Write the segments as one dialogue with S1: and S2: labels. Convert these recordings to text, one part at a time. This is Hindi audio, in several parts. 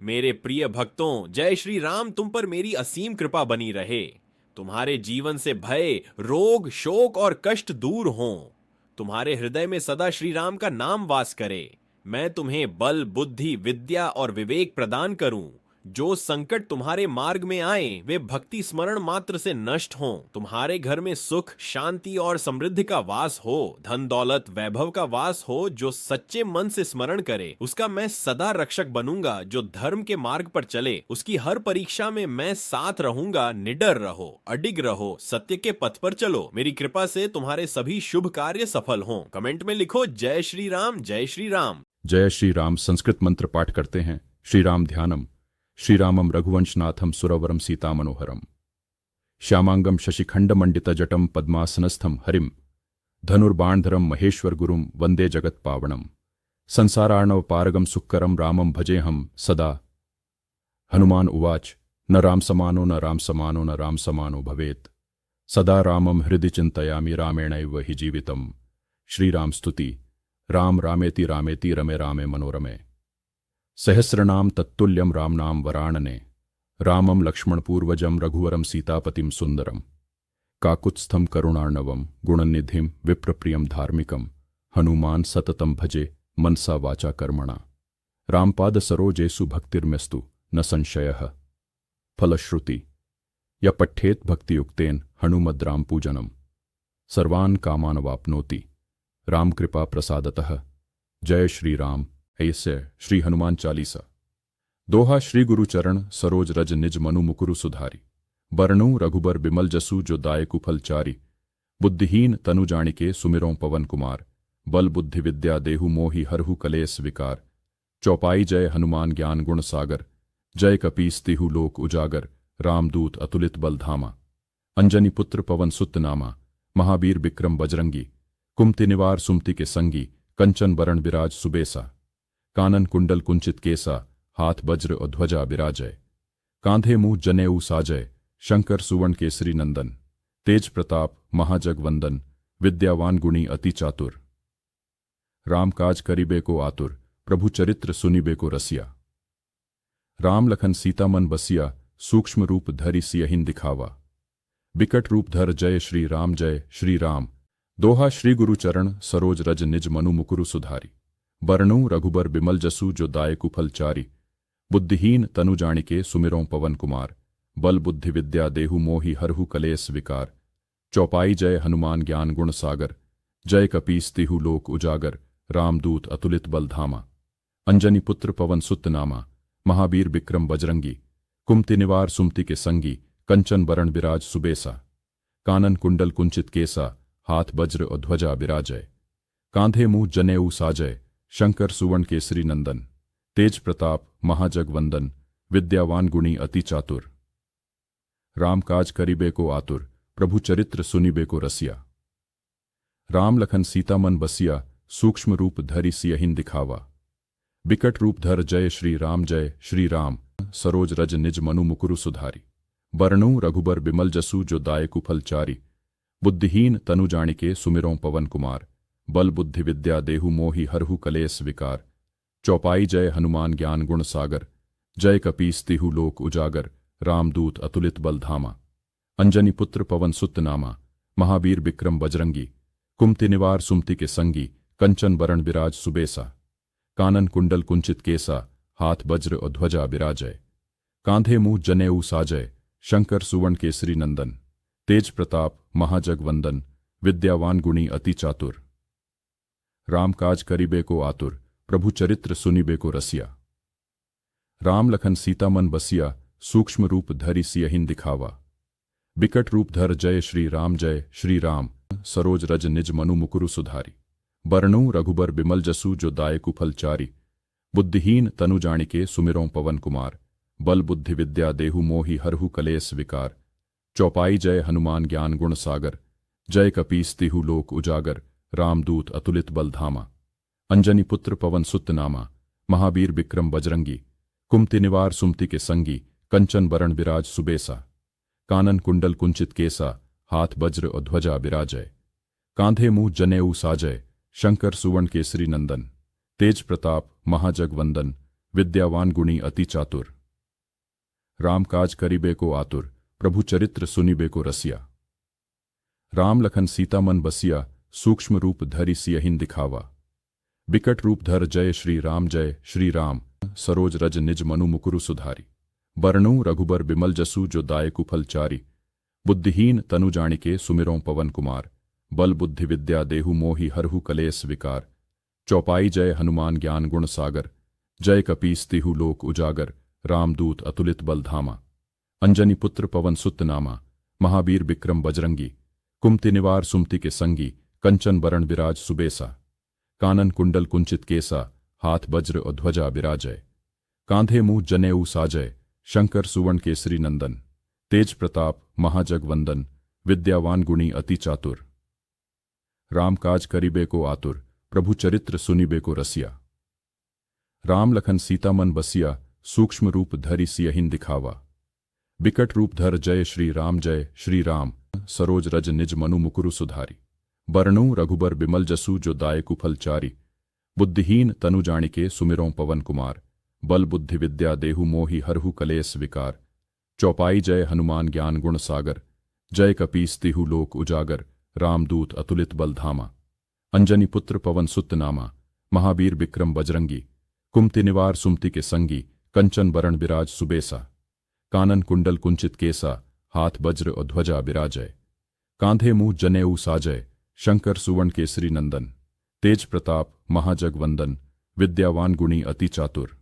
S1: मेरे प्रिय भक्तों, जय श्री राम तुम पर मेरी असीम कृपा बनी रहे। तुम्हारे जीवन से भय, रोग, शोक और कष्ट दूर हों। तुम्हारे हृदय में सदा श्री राम का नाम वास करे। मैं तुम्हें बल, बुद्धि, विद्या और विवेक प्रदान करूं। जो संकट तुम्हारे मार्ग में आए वे भक्ति स्मरण मात्र से नष्ट हों। तुम्हारे घर में सुख, शांति और समृद्धि का वास हो। धन दौलत वैभव का वास हो। जो सच्चे मन से स्मरण करे उसका मैं सदा रक्षक बनूंगा। जो धर्म के मार्ग पर चले उसकी हर परीक्षा में मैं साथ रहूंगा। निडर रहो, अडिग रहो, सत्य के पथ पर चलो। मेरी कृपा से तुम्हारे सभी शुभ कार्य सफल हों। कमेंट में लिखो जय श्री राम, जय श्री राम।
S2: जय श्री राम संस्कृत मंत्र पाठ करते हैं। श्री राम ध्यानम। श्रीरामम रघुवंशनाथम सुरवरम सीता मनोहरम। श्यामांगम शशिखंड जटम पद्मासनस्थम हरिम। धनुर्बाणधरम महेश्वर गुरुम वंदे जगत पावनम। संसारार्णव पारगम सुक्करम रामम भजेहम सदा। हनुमान उवाच न राम समानो न राम समानो न राम समानो भवेत्। सदा रामम हृदि चिंतयामि रामेणैव हि जीवितम्। श्रीराम स्तुति। राम रामेति रामेति रमे रामे मनोरमे। सहस्रनाम तत्तुल्यम राम नाम वराणने। रामम लक्ष्मण पूर्वजम रघुवरम सीतापतिम सुंदरम। काकुत्स्थम करुणार्णवम गुणनिधिम विप्रप्रियम धार्मिकम। हनुमान सततम भजे मनसा वाचा कर्मणा। रामपाद सरोजेसु भक्तिर्मेस्तु न संशयः। फलश्रुति य पठ्येत भक्तियुक्तेन हनुमद्राम पूजनम। सर्वान् कामान् वाप्नोति राम कृपा प्रसादतः। जय श्री राम। ऐसे श्री हनुमान चालीसा। दोहा श्री गुरु चरण सरोज रज निज मनु मुकुरु सुधारी। बरनु रघुबर बिमल जसु जो दायकु फल चारी। बुद्धिहीन तनु जानिके सुमिरों पवन कुमार। बल बुद्धि विद्या देहु मोहि हरहु कलेस विकार। चौपाई जय हनुमान ज्ञान गुण सागर। जय कपीस तिहु लोक उजागर। रामदूत अतुलित बल धामा। अंजनी पुत्र पवन सुत नामा। महावीर विक्रम बजरंगी। कुमति निवार सुमति के संगी। कंचन बरण विराज सुबेसा। कानन कुंडल कुंचित केसा। हाथ वज्र और ध्वजा विराजय। कांधे मुंह जनेऊ साजय। शंकर सुवर्ण केसरी नंदन। तेज प्रताप महाजग वंदन। विद्यावान गुणी अति चातुर। राम काज करिबे को आतुर। प्रभु चरित्र सुनिबे को रसिया। राम लखन सीता मन बसिया। सूक्ष्म रूप धरि सियहिं दिखावा। बिकट रूप धर जय श्री राम, जय श्री राम। दोहा श्री गुरु चरण सरोज रज निज मनु मुकुरु सुधारी। बरनु रघुबर बिमल जसु जो दायकु फल चारी। बुद्धिहीन तनु जानिके सुमिरों पवन कुमार। बल बुद्धि विद्या देहु मोहि हरहु कलेस विकार। चौपाई जय हनुमान ज्ञान गुण सागर। जय कपीस तिहु लोक उजागर। रामदूत अतुलित बल धामा। अंजनी पुत्र पवन सुत नामा। महावीर विक्रम बजरंगी। कुमति निवार सुमति के संगी। कंचन बरण विराज सुबेसा। कानन कुंडल कुंचित केसा। हाथ वज्र और ध्वजा विराजय। कांधे मुंह जनेऊ साजय। शंकर सुवर्ण केसरी नंदन। तेज प्रताप महाजग वंदन। विद्यावान गुणी अति चातुर। राम काज करिबे को आतुर। प्रभु चरित्र सुनिबे को रसिया। राम लखन सीता मन बसिया। सूक्ष्म रूप धरि सियहिं दिखावा। बिकट रूप धर जय श्री राम, जय श्री राम। सरोज रज निज मनु मुकुरु सुधारी। बरनु रघुबर बिमल जसु जो दायकु फल चारी। बुद्धिहीन तनु जानिके सुमिरों पवन कुमार। बल बुद्धि विद्या देहु मोहि हरहु कलेस विकार। चौपाई जय हनुमान ज्ञान गुण सागर। जय कपीस तिहु लोक उजागर। रामदूत अतुलित बल धामा। अंजनी पुत्र पवन सुत नामा। महावीर विक्रम बजरंगी। कुमति निवार सुमति के संगी। कंचन बरण विराज सुबेसा। कानन कुंडल कुंचित केसा। हाथ वज्र और ध्वजा विराजय। कांधे मुंह जनेऊ साजय। शंकर सुवर्ण केसरी नंदन। तेज प्रताप महाजग वंदन। विद्यावान गुणी अति चातुर। राम काज करिबे को आतुर। प्रभु चरित्र सुनिबे को रसिया। राम लखन सीता मन बसिया। सूक्ष्म रूप धरि सियहिं दिखावा। बिकट रूप धर जय श्री राम, जय श्री राम। सरोज रज निज मनु मुकुरु सुधारी। बरनु रघुबर बिमल जसु जो दायकु फल चारी। बुद्धिहीन तनु जानिके सुमिरों पवन कुमार। बल बुद्धि विद्या देहु मोहि हरहु कलेस विकार। चौपाई जय हनुमान ज्ञान गुण सागर। जय कपीस तिहु लोक उजागर। रामदूत अतुलित बल धामा। अंजनी पुत्र पवन सुत नामा। महावीर विक्रम बजरंगी। कुमति निवार सुमति के संगी। कंचन बरण विराज सुबेसा। कानन कुंडल कुंचित केसा। हाथ वज्र और ध्वजा विराजय। कांधे मुंह जनेऊ साजय। शंकर सुवर्ण केसरी नंदन। तेज प्रताप महाजग वंदन। विद्यावान गुणी अति चातुर। राम काज करिबे को आतुर, प्रभु चरित्र सुनिबे को रसिया। राम लखन सीता मन बसिया, सूक्ष्म रूप धरि सियहिन दिखावा। बिकट रूप धर जय श्री राम, सरोज रज निज मनु मुकुरु सुधारी। बरनु रघुबर बिमल जसु जो दायकु फल चारी। बुद्धिहीन तनु जानिके सुमिरों पवन कुमार। बल बुद्धि विद्या देहु मोहि हरहु कलेस विकार। चौपाई जय हनुमान ज्ञान गुण सागर। जय कपीस तिहु लोक उजागर, रामदूत अतुलित बल धामा। अंजनी पुत्र पवन सुत नामा, महावीर विक्रम बजरंगी। कुमति निवार सुमति के संगी, कंचन बरण विराज सुबेसा। कानन कुंडल कुंचित केसा, हाथ वज्र और ध्वजा विराजय। कांधे मुंह जनेऊ साजय, शंकर सुवर्ण केसरी नंदन। तेज प्रताप महाजग वंदन, विद्यावान गुणी अति चातुर। राम काज करिबे को आतुर, प्रभु चरित्र सुनिबे को रसिया। राम लखन सीता मन बसिया, सूक्ष्म रूप धरि सियहिन दिखावा। बिकट रूप धर जय श्री राम, सरोज रज निज मनु मुकुरु सुधारी। बरनु रघुबर बिमल जसु जो दायकु फल चारी। बुद्धिहीन तनु जानिके सुमिरों पवन कुमार। बल बुद्धि विद्या देहु मोहि हरहु कलेस विकार। चौपाई जय हनुमान ज्ञान गुण सागर। जय कपीस तिहु लोक उजागर, रामदूत अतुलित बल धामा। अंजनी पुत्र पवन सुत नामा, महावीर विक्रम बजरंगी। कुमति निवार सुमति के संगी, कंचन बरण विराज सुबेसा। कानन कुंडल कुंचित केसा, हाथ वज्र और ध्वजा विराजय। कांधे मुंह जनेऊ साजय, शंकर सुवर्ण केसरी नंदन। तेज प्रताप महाजग वंदन, विद्यावान गुणी अति चातुर।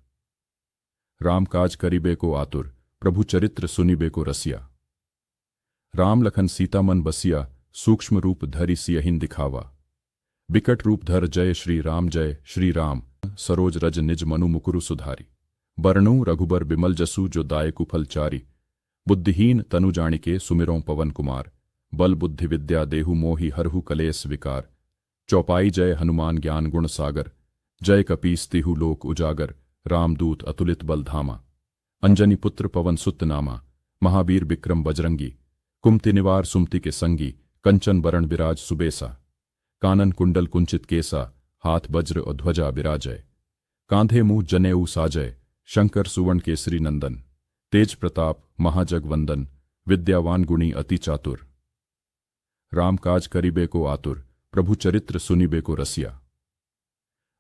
S2: राम काज करिबे को आतुर, प्रभु चरित्र सुनिबे को रसिया। राम लखन सीता मन बसिया, सूक्ष्म रूप धरि सियहिन दिखावा। बिकट रूप धर जय श्री राम, सरोज रज निज मनु मुकुरु सुधारी। बरनु रघुबर बिमल जसु जो दायकु फल चारी। बुद्धिहीन तनु जानिके सुमिरों पवन कुमार। बल बुद्धि विद्या देहु मोहि हरहु कलेस विकार। चौपाई जय हनुमान ज्ञान गुण सागर। जय कपीस तिहु लोक उजागर, रामदूत अतुलित बल धामा। अंजनी पुत्र पवन सुत नामा, महावीर विक्रम बजरंगी। कुमति निवार सुमति के संगी, कंचन बरण विराज सुबेसा। कानन कुंडल कुंचित केसा, हाथ वज्र और ध्वजा विराजय। कांधे मुंह जनेऊ साजय, शंकर सुवर्ण केसरी नंदन। तेज प्रताप महाजग वंदन, विद्यावान गुणी अति चातुर। राम काज करिबे को आतुर, प्रभु चरित्र सुनिबे को रसिया।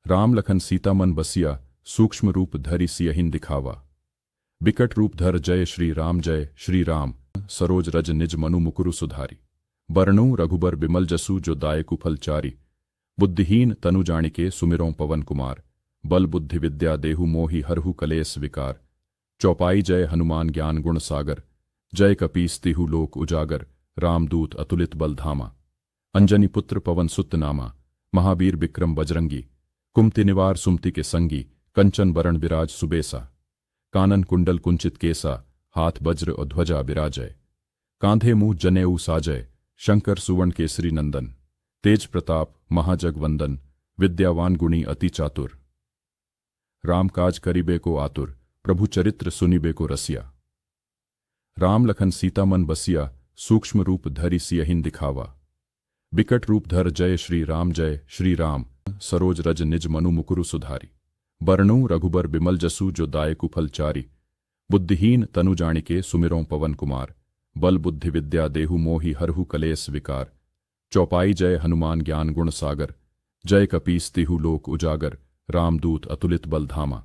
S2: राम लखन सीता मन बसिया, सूक्ष्म रूप धरि सियहिन दिखावा। बिकट रूप धर जय श्री राम, सरोज रज निज मनु मुकुरु सुधारी। बरनु रघुबर बिमल जसु जो दायकु फल चारी। बुद्धिहीन तनु जानिके सुमिरों पवन कुमार। बल बुद्धि विद्या देहु मोहि हरहु कलेस विकार। चौपाई जय हनुमान ज्ञान गुण सागर। जय कपीस तिहु लोक उजागर, रामदूत अतुलित बल धामा। अंजनी पुत्र पवन सुत नामा, महावीर विक्रम बजरंगी। कुमति निवार सुमति के संगी, कंचन बरण विराज सुबेसा। कानन कुंडल कुंचित केसा, हाथ वज्र और ध्वजा विराजय। कांधे मुंह जनेऊ साजय, शंकर सुवर्ण केसरी नंदन। तेज प्रताप महाजग वंदन, विद्यावान गुणी अति चातुर। राम काज करिबे को आतुर, प्रभु चरित्र सुनिबे को रसिया। राम लखन सीता मन बसिया, सूक्ष्म रूप धरि सियहिन दिखावा। बिकट रूप धर जय श्री राम, सरोज रज निज मनु मुकुरु सुधारी। बरनु रघुबर बिमल जसु जो दायकु फल चारी। बुद्धिहीन तनु जानिके सुमिरों पवन कुमार। बल बुद्धि विद्या देहु मोहि हरहु कलेस विकार। चौपाई जय हनुमान ज्ञान गुण सागर। जय कपीस तिहु लोक उजागर, रामदूत अतुलित बल धामा।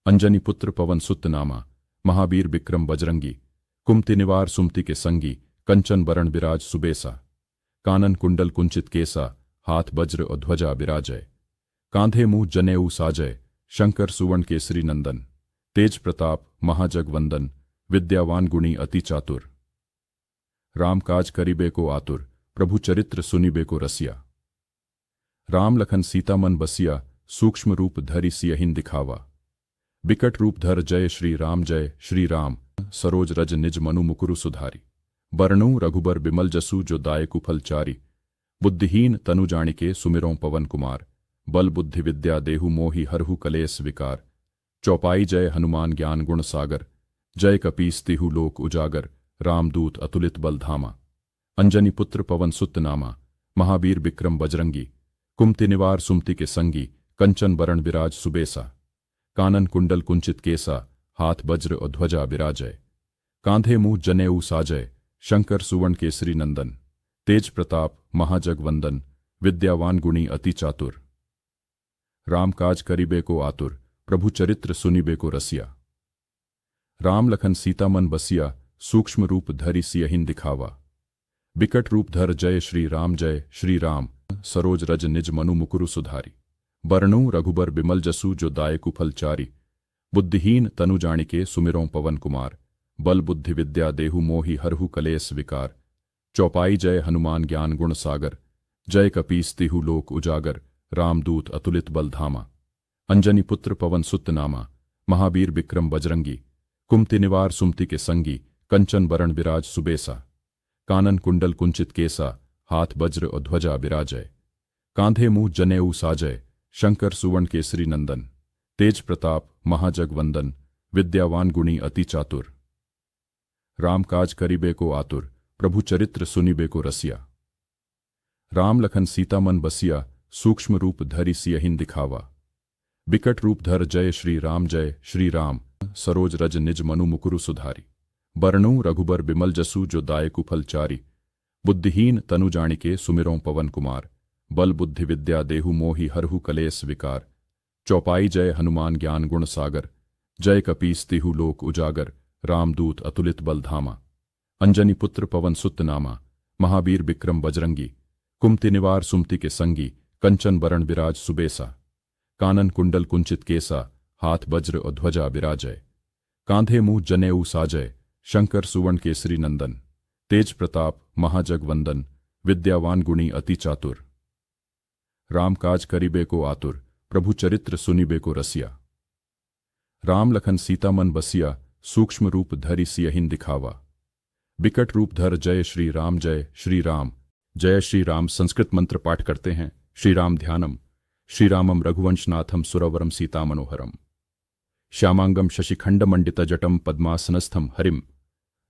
S2: अंजनी पुत्र पवन सुत नामा, महावीर विक्रम बजरंगी। कुमति निवार सुमति के संगी, कंचन बरण विराज सुबेसा। कानन कुंडल कुंचित केसा, हाथ वज्र और ध्वजा विराजय। कांधे मुंह जनेऊ साजय, शंकर सुवर्ण केसरी नंदन। तेज प्रताप महाजग वंदन, विद्यावान गुणी अति चातुर। राम काज करिबे को आतुर, प्रभु चरित्र सुनिबे को रसिया। राम लखन सीता मन बसिया, सूक्ष्म रूप धरि सियहिन दिखावा। बिकट रूप धर जय श्री राम, सरोज रज निज मनु मुकुरु सुधारी। बरनु रघुबर बिमल जसु जो दायकु फल चारी। बुद्धिहीन तनु जानिके सुमिरों पवन कुमार। बल बुद्धि विद्या देहु मोहि हरहु कलेस विकार। चौपाई जय हनुमान ज्ञान गुण सागर। जय कपीस तिहु लोक उजागर, रामदूत अतुलित बल धामा। अंजनी पुत्र पवन सुत नामा, महावीर विक्रम बजरंगी। कुमति निवार सुमति के संगी, कंचन बरण विराज सुबेसा। कानन कुंडल कुंचित केसा, हाथ वज्र और ध्वजा विराजय। कांधे मुंह जनेऊ साजय, शंकर सुवर्ण केसरी नंदन। तेज प्रताप महाजगवंदन, विद्यावान गुणी अति चातुर। राम काज करिबे को आतुर, प्रभु चरित्र सुनिबे को रसिया। राम लखन सीता मन बसिया, सूक्ष्म रूप धरि सियहिन दिखावा। बिकट रूप धर जय श्री राम, सरोज रज निज मनु मुकुरु सुधारी। बरनु रघुबर बिमल जसु जो दायकु फल चारी। बुद्धिहीन तनु जानिके सुमिरों पवन कुमार। बल बुद्धि विद्या देहु मोहि हरहु कलेस विकार। चौपाई जय हनुमान ज्ञान गुण सागर। जय कपीस तिहु लोक उजागर, रामदूत अतुलित बल धामा। अंजनी पुत्र पवन सुत नामा, महावीर विक्रम बजरंगी। कुमति निवार सुमति के संगी, कंचन बरण विराज सुबेसा। कानन कुंडल कुंचित केसा, हाथ वज्र और ध्वजा विराजय। कांधे मुंह जनेऊ साजय, शंकर सुवर्ण केसरी नंदन। तेज प्रताप महाजगवंदन, विद्यावान गुणी अति चातुर। राम काज करिबे को आतुर, प्रभु चरित्र सुनिबे को रसिया। राम लखन सीता मन बसिया, सूक्ष्म रूप धरि सियहिन दिखावा। बिकट रूप धर जय श्री राम, सरोज रज निज मनु मुकुरु सुधारी। बरनु रघुबर बिमल जसु जो दायकु फल चारी। बुद्धिहीन तनु जानिके सुमिरों पवन कुमार। बल बुद्धि विद्या देहु मोहि हरहु कलेस विकार। चौपाई जय हनुमान ज्ञान गुण सागर। जय कपीस तिहु लोक उजागर, रामदूत अतुलित बल धामा। अंजनी पुत्र पवन सुत नामा, महावीर विक्रम बजरंगी। कुमति निवार सुमति के संगी, कंचन बरण विराज सुबेसा। कानन कुंडल कुंचित केसा, हाथ वज्र और ध्वजा विराजय। कांधे मुंह जनेऊ साजय, शंकर सुवर्ण केसरी नंदन। तेज प्रताप महाजगवंदन, विद्यावान गुणी अति चातुर। राम काज करिबे को आतुर, प्रभु चरित्र सुनिबे को रसिया। राम लखन सीता मन बसिया, सूक्ष्म रूप धरि सियहिन दिखावा। बिकट रूप धर जय श्री राम। जय श्री राम संस्कृत मंत्र पाठ करते हैं। श्री राम ध्यानम। श्री रामम रघुवंशनाथम सुरवरम सीता मनोहरम। श्यामांगम शशिखंड मंडित जटम पद्मासनस्थम हरिम।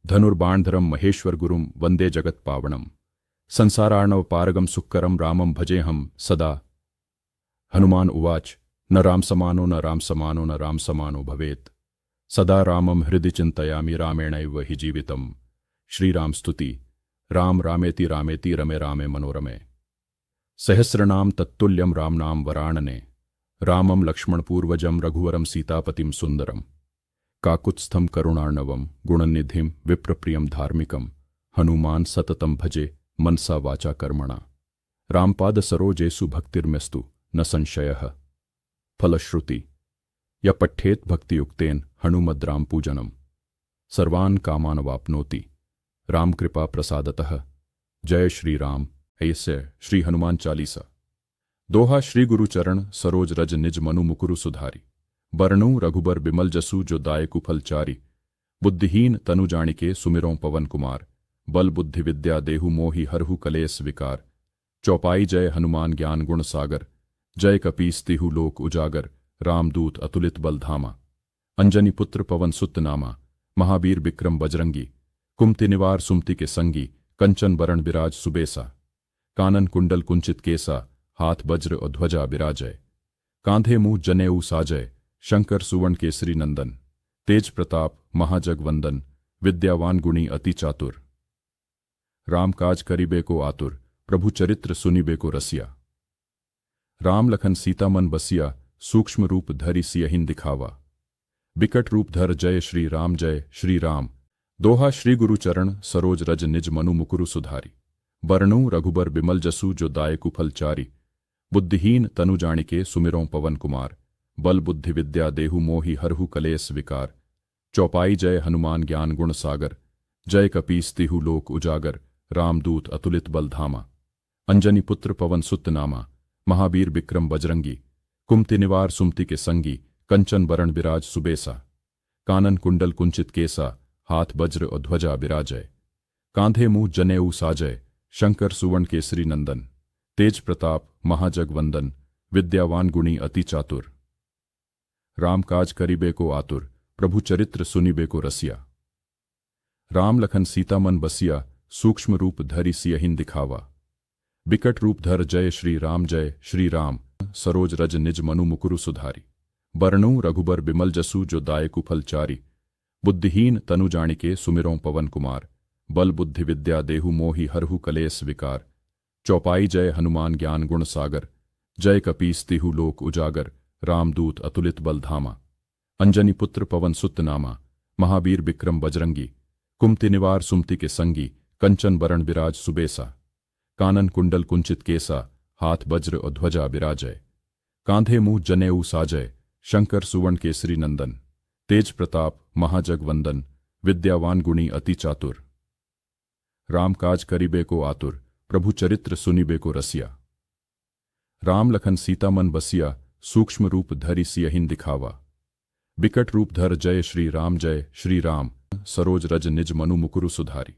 S2: धनुर्बाणधरम महेश्वर गुरुम वंदे जगत पावनम। संसारार्णव पारगम सुक्करम रामम भजेहम सदा। हनुमान उवाच न राम समानो भवेत्। सदा रामम हृदि चिंतयामि रामेणैव हि जीवितम्। श्रीराम स्तुति। राम रामेति रामेति रमे रामे मनोरमे। सहस्रनाम तत्तुल्यम राम नाम वराणने। रामम लक्ष्मणपूर्वजम रघुवरम सीतापतिम सुंदरम। काकुत्स्थम करुणार्णवम गुणनिधिम विप्रप्रियम धार्मिकम। हनुमान सततम भजे मनसा वाचा कर्मणा। रामपाद सरोजेसु भक्तिर्मेस्तु न संशयः। फलश्रुति य पठ्येत भक्तियुक्तेन हनुमद्राम पूजनम। सर्वान् कामान् वाप्नोति राम कृपा प्रसादतः। जय श्री राम। ऐसे श्री हनुमान चालीसा। दोहा श्री गुरु चरण सरोज रज निज मनु मुकुरु सुधारी। बरनु रघुबर बिमल जसु जो दायकु फल चारी। बुद्धिहीन तनु जानिके सुमिरों पवन कुमार। बल बुद्धि विद्या देहु मोहि हरहु कलेस विकार। चौपाई जय हनुमान ज्ञान गुण सागर। जय कपीस तिहु लोक उजागर, रामदूत अतुलित बल धामा। अंजनी पुत्र पवन सुत नामा, महावीर विक्रम बजरंगी। कुमति निवार सुमति के संगी, कंचन बरण विराज सुबेसा। कानन कुंडल कुंचित केसा, हाथ वज्र और ध्वजा विराजय। कांधे मुंह जनेऊ साजय, शंकर सुवर्ण केसरी नंदन। तेज प्रताप महाजगवंदन, विद्यावान गुणी अति चातुर। राम काज करिबे को आतुर, प्रभु चरित्र सुनिबे को रसिया। राम लखन सीता मन बसिया, सूक्ष्म रूप धरि सियहिन दिखावा। बिकट रूप धर जय श्री राम। दोहा श्री गुरु चरण सरोज रज निज मनु मुकुरु सुधारी। बरनु रघुबर बिमल जसु जो दायकु फल चारी। बुद्धिहीन तनु जानिके सुमिरों पवन कुमार। बल बुद्धि विद्या देहु मोहि हरहु कलेस विकार। चौपाई जय हनुमान ज्ञान गुण सागर। जय कपीस तिहु लोक उजागर, रामदूत अतुलित बल धामा। अंजनी पुत्र पवन सुत नामा, महावीर विक्रम बजरंगी। कुमति निवार सुमति के संगी, कंचन बरण विराज सुबेसा। कानन कुंडल कुंचित केसा, हाथ वज्र और ध्वजा विराजय। कांधे मुंह जनेऊ साजय, शंकर सुवर्ण केसरी नंदन। तेज प्रताप महाजगवंदन, विद्यावान गुणी अति चातुर। राम काज करिबे को आतुर, प्रभु चरित्र सुनिबे को रसिया। राम लखन सीता मन बसिया, सूक्ष्म रूप धरि सियहिन दिखावा। बिकट रूप धर जय श्री राम। सरोज रज निज मनु मुकुरु सुधारी। बरनूं रघुबर बिमल जसु जो दायकु फलचारी। बुद्धिहीन तनु जानिके सुमिरों पवन कुमार। बल बुद्धि विद्या देहु मोहि हरहु कलेस विकार। चौपाई जय हनुमान ज्ञान गुण सागर। जय कपीस तिहु लोक उजागर। रामदूत अतुलित बल धामा। अंजनी पुत्र पवन सुत नामा। महावीर विक्रम बजरंगी। कुमति निवार सुमति के संगी। कंचन बरण विराज सुबेसा। कानन कुंडल कुंचित केसा। हाथ वज्र और ध्वजा विराजय। कांधे मुंह जनेऊ साजय। शंकर सुवर्ण केसरी नंदन। तेज प्रताप महाजग वंदन। विद्यावान गुणी अति चातुर। राम काज करिबे को आतुर। प्रभु चरित्र सुनिबे को रसिया। राम लखन सीता मन बसिया। सूक्ष्म रूप धरि सियहिं दिखावा। बिकट रूप धर जय श्री राम। सरोज रज निज मनु मुकुरु सुधारी।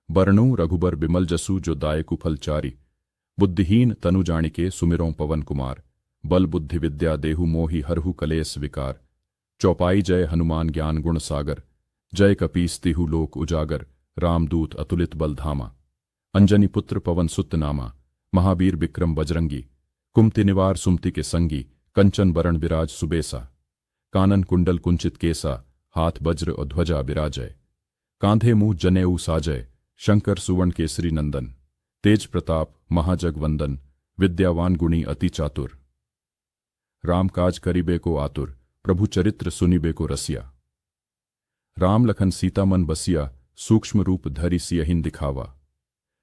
S2: बरनूं रघुबर बिमल जसु जो दायकु फलचारी। बुद्धिहीन तनु जानिके सुमिरों पवन कुमार। बल बुद्धि विद्या देहु मोहि हरहु कलेस विकार। चौपाई जय हनुमान ज्ञान गुण सागर। जय कपीस तिहु लोक उजागर। रामदूत अतुलित बल धामा। अंजनी पुत्र पवन सुत नामा। महावीर विक्रम बजरंगी। कुमति निवार सुमति के संगी। कंचन बरण विराज सुबेसा। कानन कुंडल कुंचित केसा। हाथ वज्र और ध्वजा विराजय। कांधे मुंह जनेऊ साजय। शंकर सुवर्ण केसरी नंदन। तेज प्रताप महाजग वंदन। विद्यावान गुणी अति चातुर। राम काज करिबे को आतुर। प्रभु चरित्र सुनिबे को रसिया। राम लखन सीता मन बसिया। सूक्ष्म रूप धरि सियहिं दिखावा।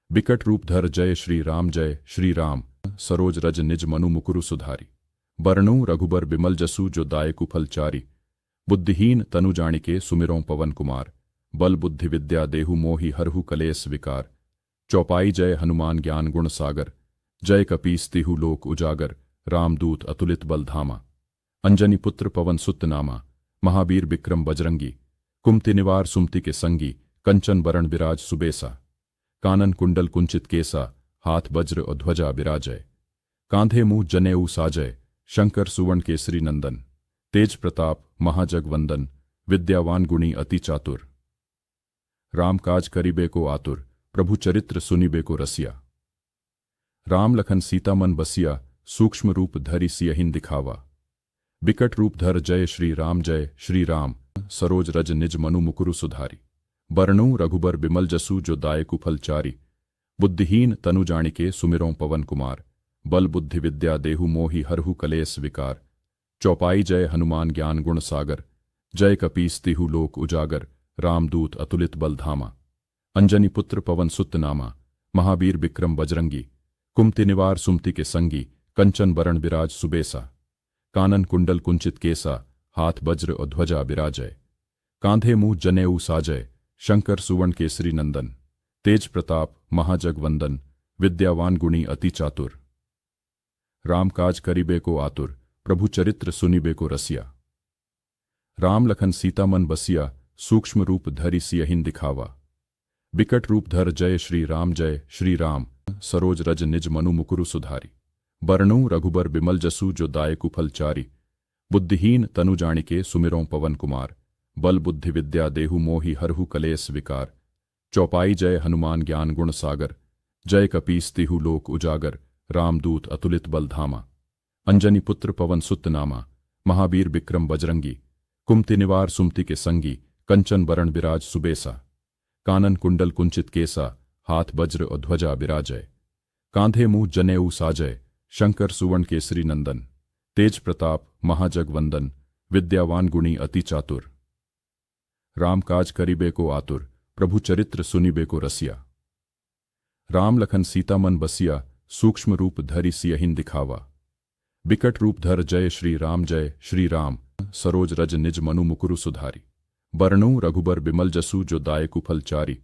S2: बिकट रूप धर जय श्री राम। सरोज रज निज मनु मुकुरु सुधारी। बरनूं रघुबर बिमल जसु जो दायकु फलचारी। बुद्धिहीन तनु जानिके सुमिरों पवन कुमार। बल बुद्धि विद्या देहु मोहि हरहु कलेस विकार। चौपाई जय हनुमान ज्ञान गुण सागर। जय कपीस तिहु लोक उजागर। रामदूत अतुलित बल धामा। अंजनी पुत्र पवन सुत नामा। महावीर विक्रम बजरंगी। कुमति निवार सुमति के संगी। कंचन बरण विराज सुबेसा। कानन कुंडल कुंचित केसा। हाथ वज्र और ध्वजा विराजय। कांधे मुंह जनेऊ साजय। शंकर सुवर्ण केसरी नंदन। तेज प्रताप महाजग वंदन। विद्यावान गुणी अति चातुर। राम काज करिबे को आतुर। प्रभु चरित्र सुनिबे को रसिया। राम लखन सीता मन बसिया। सूक्ष्म रूप धरि सियहिं दिखावा। बिकट रूप धर जय श्री राम। सरोज रज निज मनु मुकुरु सुधारी। बरनूं रघुबर बिमल जसु जो दायकु फलचारी। बुद्धिहीन तनु जानिके सुमिरों पवन कुमार। बल बुद्धि विद्या देहु मोहि हरहु कलेस विकार। चौपाई जय हनुमान ज्ञान गुण सागर। जय कपीस तिहु लोक उजागर। रामदूत अतुलित बल धामा। अंजनी पुत्र पवन सुत नामा। महावीर विक्रम बजरंगी। कुमति निवार सुमति के संगी। कंचन बरण विराज सुबेसा। कानन कुंडल कुंचित केसा। हाथ वज्र और ध्वजा विराजय। कांधे मुंह जनेऊ साजय। शंकर सुवर्ण केसरी नंदन। तेज प्रताप महाजग वंदन। विद्यावान गुणी अति चातुर। राम काज करिबे को आतुर। प्रभु चरित्र सुनिबे को रसिया। राम लखन सीता मन बसिया। सूक्ष्म रूप धरि सियहिं दिखावा। बिकट रूप धर जय श्री राम। सरोज रज निज मनु मुकुरु सुधारी। बरनूं रघुबर बिमल जसु जो दायकु फलचारी। बुद्धिहीन तनु जानिके सुमिरों पवन कुमार। बल बुद्धि विद्या देहु मोहि हरहु कलेस विकार। चौपाई जय हनुमान ज्ञान गुण सागर। जय कपीस तिहु लोक उजागर। रामदूत अतुलित बल धामा। अंजनी पुत्र पवन सुत नामा। महावीर विक्रम बजरंगी। कुमति निवार सुमति के संगी। कंचन बरण विराज सुबेसा। कानन कुंडल कुंचित केसा। हाथ वज्र और ध्वजा विराजय। कांधे मुंह जनेऊ साजय। शंकर सुवर्ण केसरी नंदन। तेज प्रताप महाजग वंदन। विद्यावान गुणी अति चातुर। राम काज करिबे को आतुर। प्रभु चरित्र सुनिबे को रसिया। राम लखन सीता मन बसिया। सूक्ष्म रूप धरि सियहिं दिखावा। बिकट रूप धर जय श्री राम। सरोज रज निज मनु मुकुरु सुधारी। बरनूं रघुबर बिमल जसु जो दायकु फलचारी।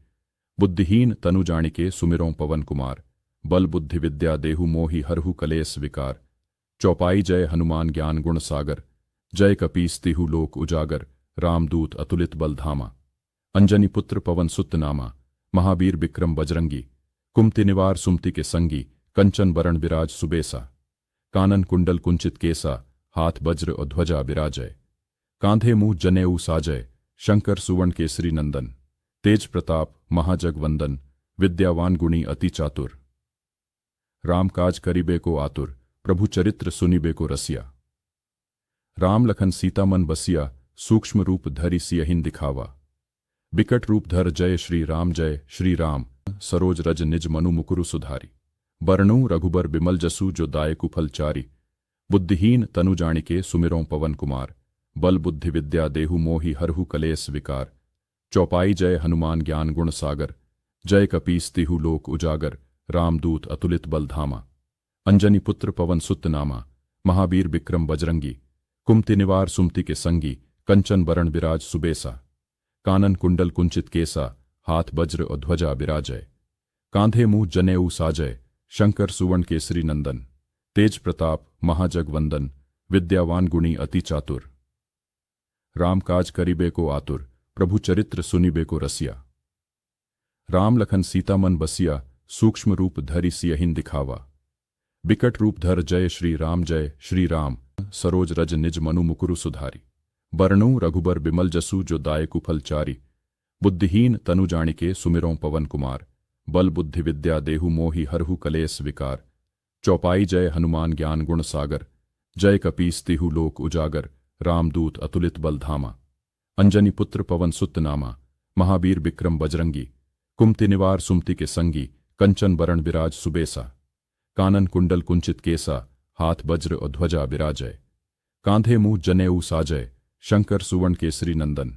S2: बुद्धिहीन तनु जानिके सुमिरों पवन कुमार। बल बुद्धि विद्या देहु मोहि हरहु कलेस विकार। चौपाई जय हनुमान ज्ञान गुण सागर। जय कपीस तिहु लोक उजागर। रामदूत अतुलित बल धामा। अंजनी पुत्र पवन सुत नामा। महावीर विक्रम बजरंगी। कुमति निवार सुमति के संगी। कंचन बरण विराज सुबेसा। कानन कुंडल कुंचित केसा। हाथ वज्र और ध्वजा विराजय। कांधे मुंह जनेऊ साजय। शंकर सुवर्ण केसरी नंदन। तेज प्रताप महाजग वंदन। विद्यावान गुणी अति चातुर। राम काज करिबे को आतुर। प्रभु चरित्र सुनिबे को रसिया। राम लखन सीता मन बसिया सूक्ष्म रूप धरि सियहिं दिखावा। बिकट रूप धर जय श्री राम सरोज रज निज मनु मुकुरु सुधारी। बरनूं रघुबर बिमल जसु जो दायकु फल चारि। बुद्धिहीन तनु जानिके सुमिरों पवन कुमार। बल बुद्धि विद्या देहु मोहि हरहु कलेस विकार। चौपाई जय हनुमान ज्ञान गुण सागर। जय कपीस तिहु लोक उजागर। रामदूत अतुलित बल धामा। अंजनी पुत्र पवन सुत नामा। महावीर विक्रम बजरंगी। कुमति निवार सुमति के संगी। कंचन बरण बिराज सुबेसा। कानन कुंडल कुंचित केसा। हाथ वज्र और ध्वजा बिराजय। कांधे मुंह जनेऊ साजय। शंकर सुवर्ण केसरी नंदन। तेज प्रताप महाजगवंदन। विद्यावान गुणी अति चातुर। राम काज करिबे को आतुर। प्रभु चरित्र सुनिबे को रसिया। राम लखन सीता मन बसिया सूक्ष्म रूप धरि सियहिं दिखावा। बिकट रूप धर जय श्री राम सरोज रज निज मनु मुकुरु सुधारी। बरनूं रघुबर बिमल जसु जो दायकु फल चारि। बुद्धिहीन तनु जानिके सुमिरों पवन कुमार। बल बुद्धि विद्या देहु मोहि हरहु कलेस विकार। चौपाई जय हनुमान ज्ञान गुण सागर। जय कपीस तिहु लोक उजागर। रामदूत अतुलित बल धामा। अंजनी पुत्र पवन सुत नामा। महावीर विक्रम बजरंगी। कुमति निवार सुमति के संगी। कंचन बरण बिराज सुबेसा। कानन कुंडल कुंचित केसा। हाथ वज्र और ध्वजा बिराजय। कांधे मुंह जनेऊ साजय। शंकर सुवर्ण केसरी नंदन।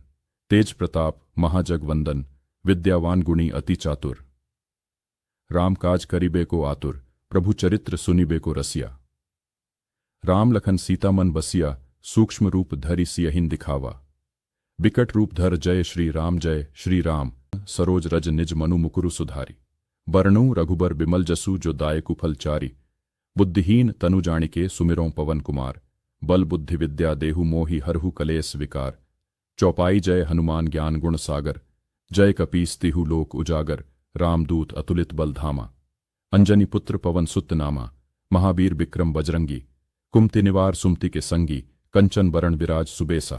S2: तेज प्रताप महाजगवंदन। विद्यावान गुणी अति चातुर। राम काज करिबे को आतुर। प्रभु चरित्र सुनिबे को रसिया। राम लखन सीता मन बसिया सूक्ष्म रूप धरि सियहिं दिखावा। बिकट रूप धर जय श्री राम सरोज रज निज मनु मुकुरु सुधारी। बरनूं रघुबर बिमल जसु जो दायकु फल चारि। बुद्धिहीन तनु जानिके सुमिरों पवन कुमार। बल बुद्धि विद्या देहु मोहि हरहु कलेस विकार। चौपाई जय हनुमान ज्ञान गुण सागर। जय कपीस तिहु लोक उजागर। रामदूत अतुलित बल धामा। अंजनी पुत्र पवन सुत नामा। महावीर विक्रम बजरंगी। कुमति निवार सुमति के संगी। कंचन बरण बिराज सुबेसा।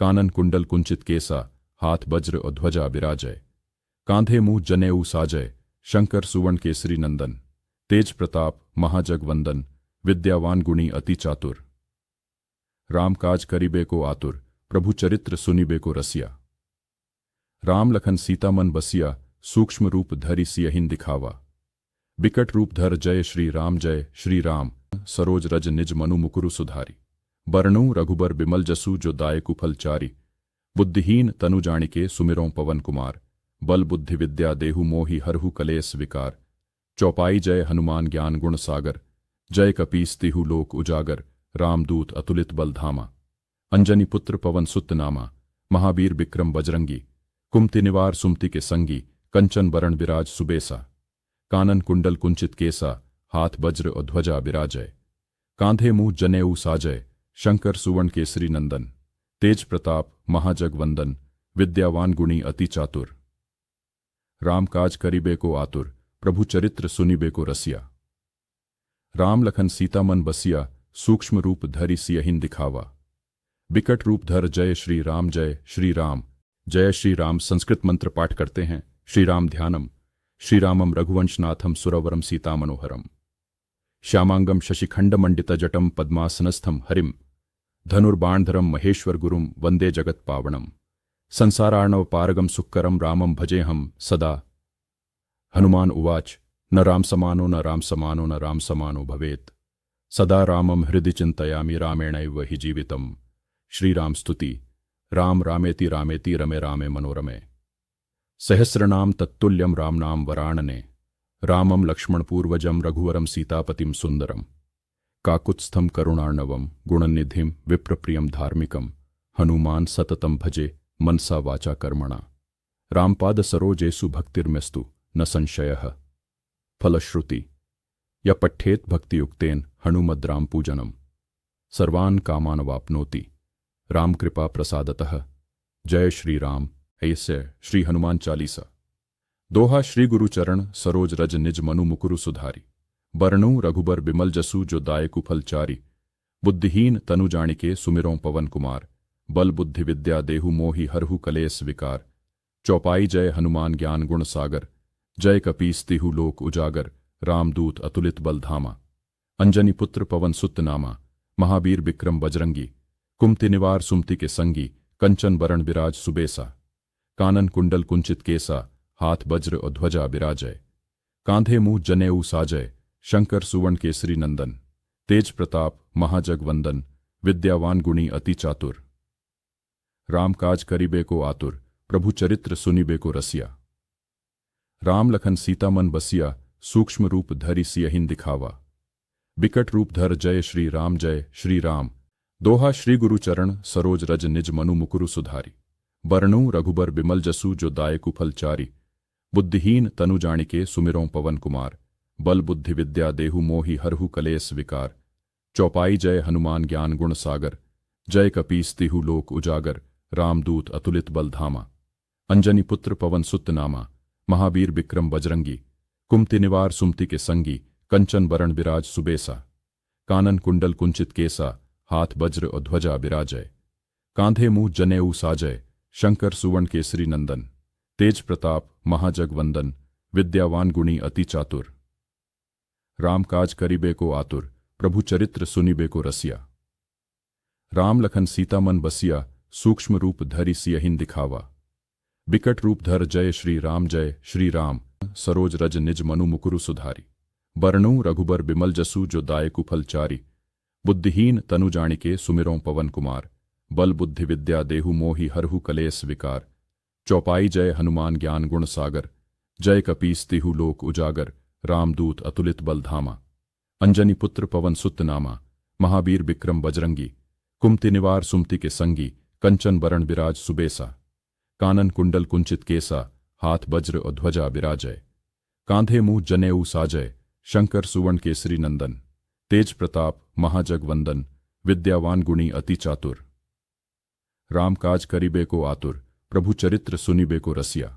S2: कानन कुंडल कुंचित केसा। हाथ वज्र और ध्वजा बिराजय। कांधे मुंह जनेऊ साजय। शंकर सुवर्ण केसरी नंदन। तेज प्रताप महाजगवंदन। विद्यावान गुणी अति चातुर। राम काज करिबे को आतुर। प्रभु चरित्र सुनिबे को रसिया। राम लखन सीता मन बसिया सूक्ष्म रूप धरि सियहिं दिखावा। बिकट रूप धर जय श्री राम सरोज रज निज मनु मुकुरु सुधारी। बरनूं रघुबर बिमल जसु जो दायकु फल चारि। बुद्धिहीन तनु जानिके सुमिरों पवन कुमार। बल बुद्धि विद्या देहु मोहि हरहु कलेस विकार। चौपाई जय हनुमान ज्ञान गुण सागर। जय कपीस तिहु लोक उजागर। रामदूत अतुलित बल धामा। अंजनी पुत्र पवन सुत नामा। महावीर विक्रम बजरंगी। कुमति निवार सुमति के संगी। कंचन बरण बिराज सुबेसा। कानन कुंडल कुंचित केसा। हाथ वज्र और ध्वजा बिराजय। कांधे मुंह जनेऊ साजय। शंकर सुवर्ण केसरी नंदन। तेज प्रताप महाजगवंदन। विद्यावान गुणी अति चातुर। राम काज करिबे को आतुर। प्रभु चरित्र सुनिबे को रसिया। राम लखन सीता मन बसिया सूक्ष्म रूप धरि सियहिं दिखावा। बिकट रूप धर जय श्री राम जय श्री राम संस्कृत मंत्र पाठ करते हैं। श्री राम ध्यानम। श्री रामम रघुवंशनाथम सुरवरम सीता मनोहरम। श्यामांगम शशिखंड मंडित जटम पद्मासनस्थम हरिम। धनुर्बाणधरम महेश्वर गुरुम वंदे जगत पावनम। संसारार्णव पारगम सुक्करम रामम भजेहम सदा। हनुमान उवाच न राम समानो भवेत्। सदा रामम हृदि चिंतयामि रामेणैव हि जीवितम्। श्रीराम स्तुति। राम रामेति रामेति रमे रामे मनोरमे। सहस्रनाम तत्तुल्यम राम नाम वराणने। रामम लक्ष्मण पूर्वजम रघुवरम सीतापतिम सुंदरम। काकुत्स्थम करुणार्णवम गुणनिधिम विप्रप्रियम धार्मिकम। हनुमान सततम भजे मनसा वाचा कर्मणा। रामपाद सरोजेसु भक्तिर्मेस्तु न संशयः। फलश्रुति य पठ्येत भक्तियुक्तेन हनुमद्राम पूजनम। सर्वान् कामान् वाप्नोति राम कृपा प्रसादतः। जय श्री राम। ऐसे श्री हनुमान चालीसा। दोहा श्री गुरु चरण सरोज रज निज मनु मुकुरु सुधारी। बरनूं रघुबर बिमल जसु जो दायकु फल चारि। बुद्धिहीन तनु जानिके सुमिरों पवन कुमार। बल बुद्धि विद्या देहु मोहि हरहु कलेस विकार। चौपाई जय हनुमान ज्ञान गुण सागर। जय कपीस तिहु लोक उजागर। रामदूत अतुलित बल धामा। अंजनी पुत्र पवन सुत नामा। महावीर विक्रम बजरंगी। कुमति निवार सुमति के संगी कंचन बरण बिराज सुबेसा। कानन कुंडल कुंचित केसा हाथ वज्र और ध्वजा बिराजय। कांधे मुंह जनेऊ साजय शंकर सुवर्ण केसरी नंदन। तेज प्रताप महाजग वंदन विद्यावान गुणी अति चातुर। राम काज करीबे को आतुर प्रभु चरित्र सुनिबे को रसिया। राम लखन सीता मन बसिया सूक्ष्म रूप धरि सियहिन दिखावा। बिकट रूप धर जय श्री राम। दोहा श्री गुरु चरण सरोज रज निज मनु मुकुरु सुधारी। बरनूं रघुबर बिमल जसु जो दायकु फल चारी। बुद्धिहीन तनु जानिके सुमिरों पवन कुमार। बल बुद्धि विद्या देहु मोहि हरहु कलेस विकार। चौपाई जय हनुमान ज्ञान गुण सागर। जय कपीस तिहु लोक उजागर। रामदूत अतुलित बल धामा। अंजनी पुत्र पवन सुत नामा। महावीर विक्रम बजरंगी। कुमति निवार सुमति के संगी कंचन बरण बिराज सुबेसा। कानन कुंडल कुंचित केसा हाथ वज्र और ध्वजा बिराजय। कांधे मुंह जनेऊ साजय शंकर सुवर्ण केसरी नंदन। तेज प्रताप महाजग वंदन विद्यावान गुणी अति चातुर। राम काज करीबे को आतुर प्रभु चरित्र सुनिबे को रसिया। राम लखन सीता मन बसिया सूक्ष्म रूप धरि सियहिन दिखावा। बिकट रूप धर जय श्री राम। सरोज रज निज मनु मुकुरु सुधारी। बरनूं रघुबर बिमल जसु जो दायकु फल चारी। बुद्धिहीन तनु जानिके सुमिरों पवन कुमार। बल बुद्धि विद्या देहु मोहि हरहु कलेस विकार। चौपाई जय हनुमान ज्ञान गुण सागर। जय कपीस तिहु लोक उजागर। रामदूत अतुलित बल धामा। अंजनी पुत्र पवन सुत नामा। महावीर विक्रम बजरंगी। कुमति निवार सुमति के संगी कंचन बरण बिराज सुबेसा। कानन कुंडल कुंचित केसा हाथ वज्र और ध्वजा बिराजय। कांधे मुंह जनेऊ साजय शंकर सुवर्ण केसरी नंदन। तेज प्रताप महाजग वंदन विद्यावान गुणी अति चातुर। राम काज करीबे को आतुर प्रभु चरित्र सुनिबे को रसिया।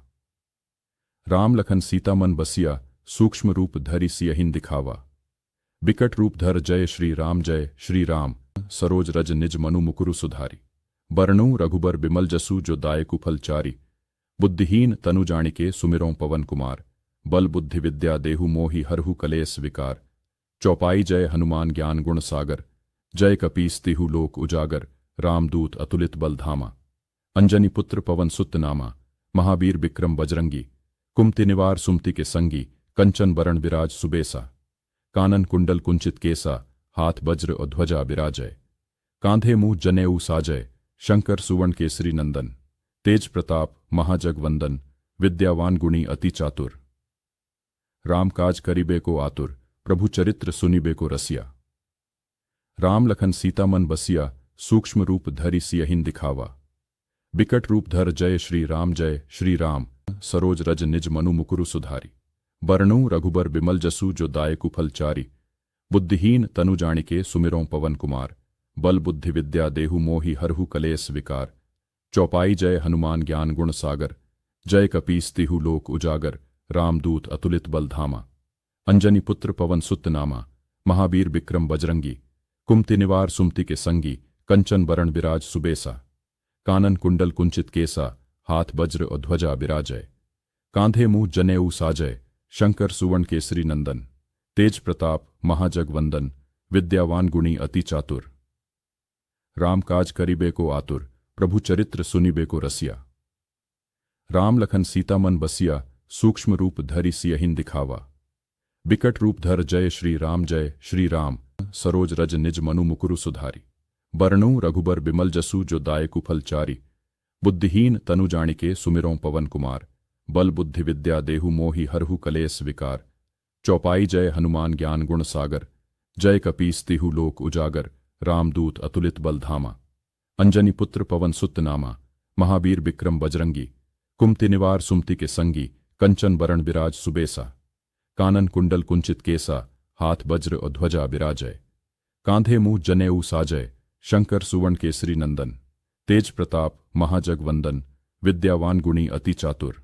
S2: राम लखन सीता मन बसिया सूक्ष्म रूप धरि सियहिन दिखावा। बिकट रूप धर जय श्री राम। सरोज रज निज मनु मुकुरु सुधारी। बरनूं रघुबर बिमल जसु जो दायकु फल चारी। बुद्धिहीन तनु जानिके सुमिरों पवन कुमार। बल बुद्धि विद्या देहु मोहि हरहु कलेस विकार। चौपाई जय हनुमान ज्ञान गुण सागर। जय कपीस तिहु लोक उजागर। रामदूत अतुलित बल धामा। अंजनी पुत्र पवन सुत नामा। महावीर विक्रम बजरंगी। कुमति निवार सुमति के संगी कंचन बरण बिराज सुबेसा। कानन कुंडल कुंचित केसा हाथ वज्र और ध्वजा बिराजय। कांधे मुंह जनेऊ साजय शंकर सुवर्ण केसरी नंदन। तेज प्रताप महाजग वंदन विद्यावान गुणी अति चातुर। राम काज करीबे को आतुर प्रभु चरित्र सुनिबे को रसिया। राम लखन सीता मन बसिया सूक्ष्म रूप धरि सियहिन दिखावा। बिकट रूप धर जय श्री राम। सरोज रज निज मनु मुकुरु सुधारी। बरनूं रघुबर बिमल जसु जो दायकु फल चारी। बुद्धिहीन तनु जानिके सुमिरों पवन कुमार। बल बुद्धि विद्या देहु मोहि हरहु कलेस विकार। चौपाई जय हनुमान ज्ञान गुण सागर। जय कपीस तिहु लोक उजागर। रामदूत अतुलित बल धामा। अंजनी पुत्र पवन सुत नामा। महावीर विक्रम बजरंगी। कुमति निवार सुमति के संगी कंचन बरण बिराज सुबेसा। कानन कुंडल कुंचित केसा हाथ वज्र और ध्वजा बिराजय। कांधे मुंह जनेऊ साजय शंकर सुवर्ण केसरी नंदन। तेज प्रताप महाजग वंदन विद्यावान गुणी अति चातुर। राम काज करीबे को आतुर प्रभु चरित्र सुनिबे को रसिया। राम लखन सीता मन बसिया सूक्ष्म रूप धरि सियहिन दिखावा। बिकट रूप धर जय श्री राम। सरोज रज निज मनु मुकुरु सुधारी। बरनूं रघुबर बिमल जसु जो दायकु फल चारी। बुद्धिहीन तनु जानिके सुमिरों पवन कुमार। बल बुद्धि विद्या देहु मोहि हरहु कलेस विकार। चौपाई जय हनुमान ज्ञान गुण सागर। जय कपीस तिहु लोक उजागर। रामदूत अतुलित बल धामा। अंजनी पुत्र पवन सुत नामा। महावीर विक्रम बजरंगी। कुमति निवार सुमति के संगी कंचन बरण बिराज सुबेसा। कानन कुंडल कुंचित केसा हाथ वज्र और ध्वजा बिराजय। कांधे मुंह जनेऊ साजय शंकर सुवर्ण केसरी नंदन। तेज प्रताप महाजग वंदन विद्यावान गुणी अति चातुर।